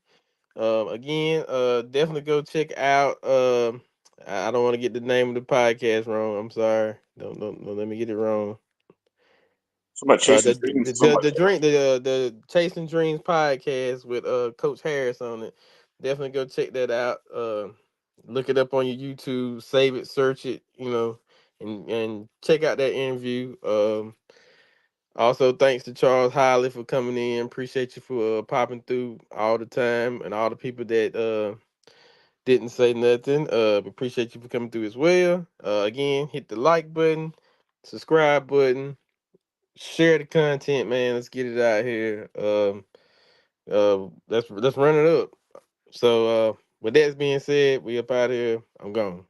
Again, definitely go check out. I don't want to get the name of the podcast wrong. I'm sorry. Don't let me get it wrong. Somebody chasing The dreams, the something the like the that. dream the Chasing Dreams podcast with Coach Harris on it. Definitely go check that out. Look it up on your YouTube, save it, search it, and check out that interview. Also, thanks to Charles Hiley for coming in. Appreciate you for popping through all the time, and all the people that didn't say nothing. Appreciate you for coming through as well. Again, hit the like button, subscribe button, share the content, man. Let's get it out here. Let's run it up. So, with that being said, we up out here. I'm gone.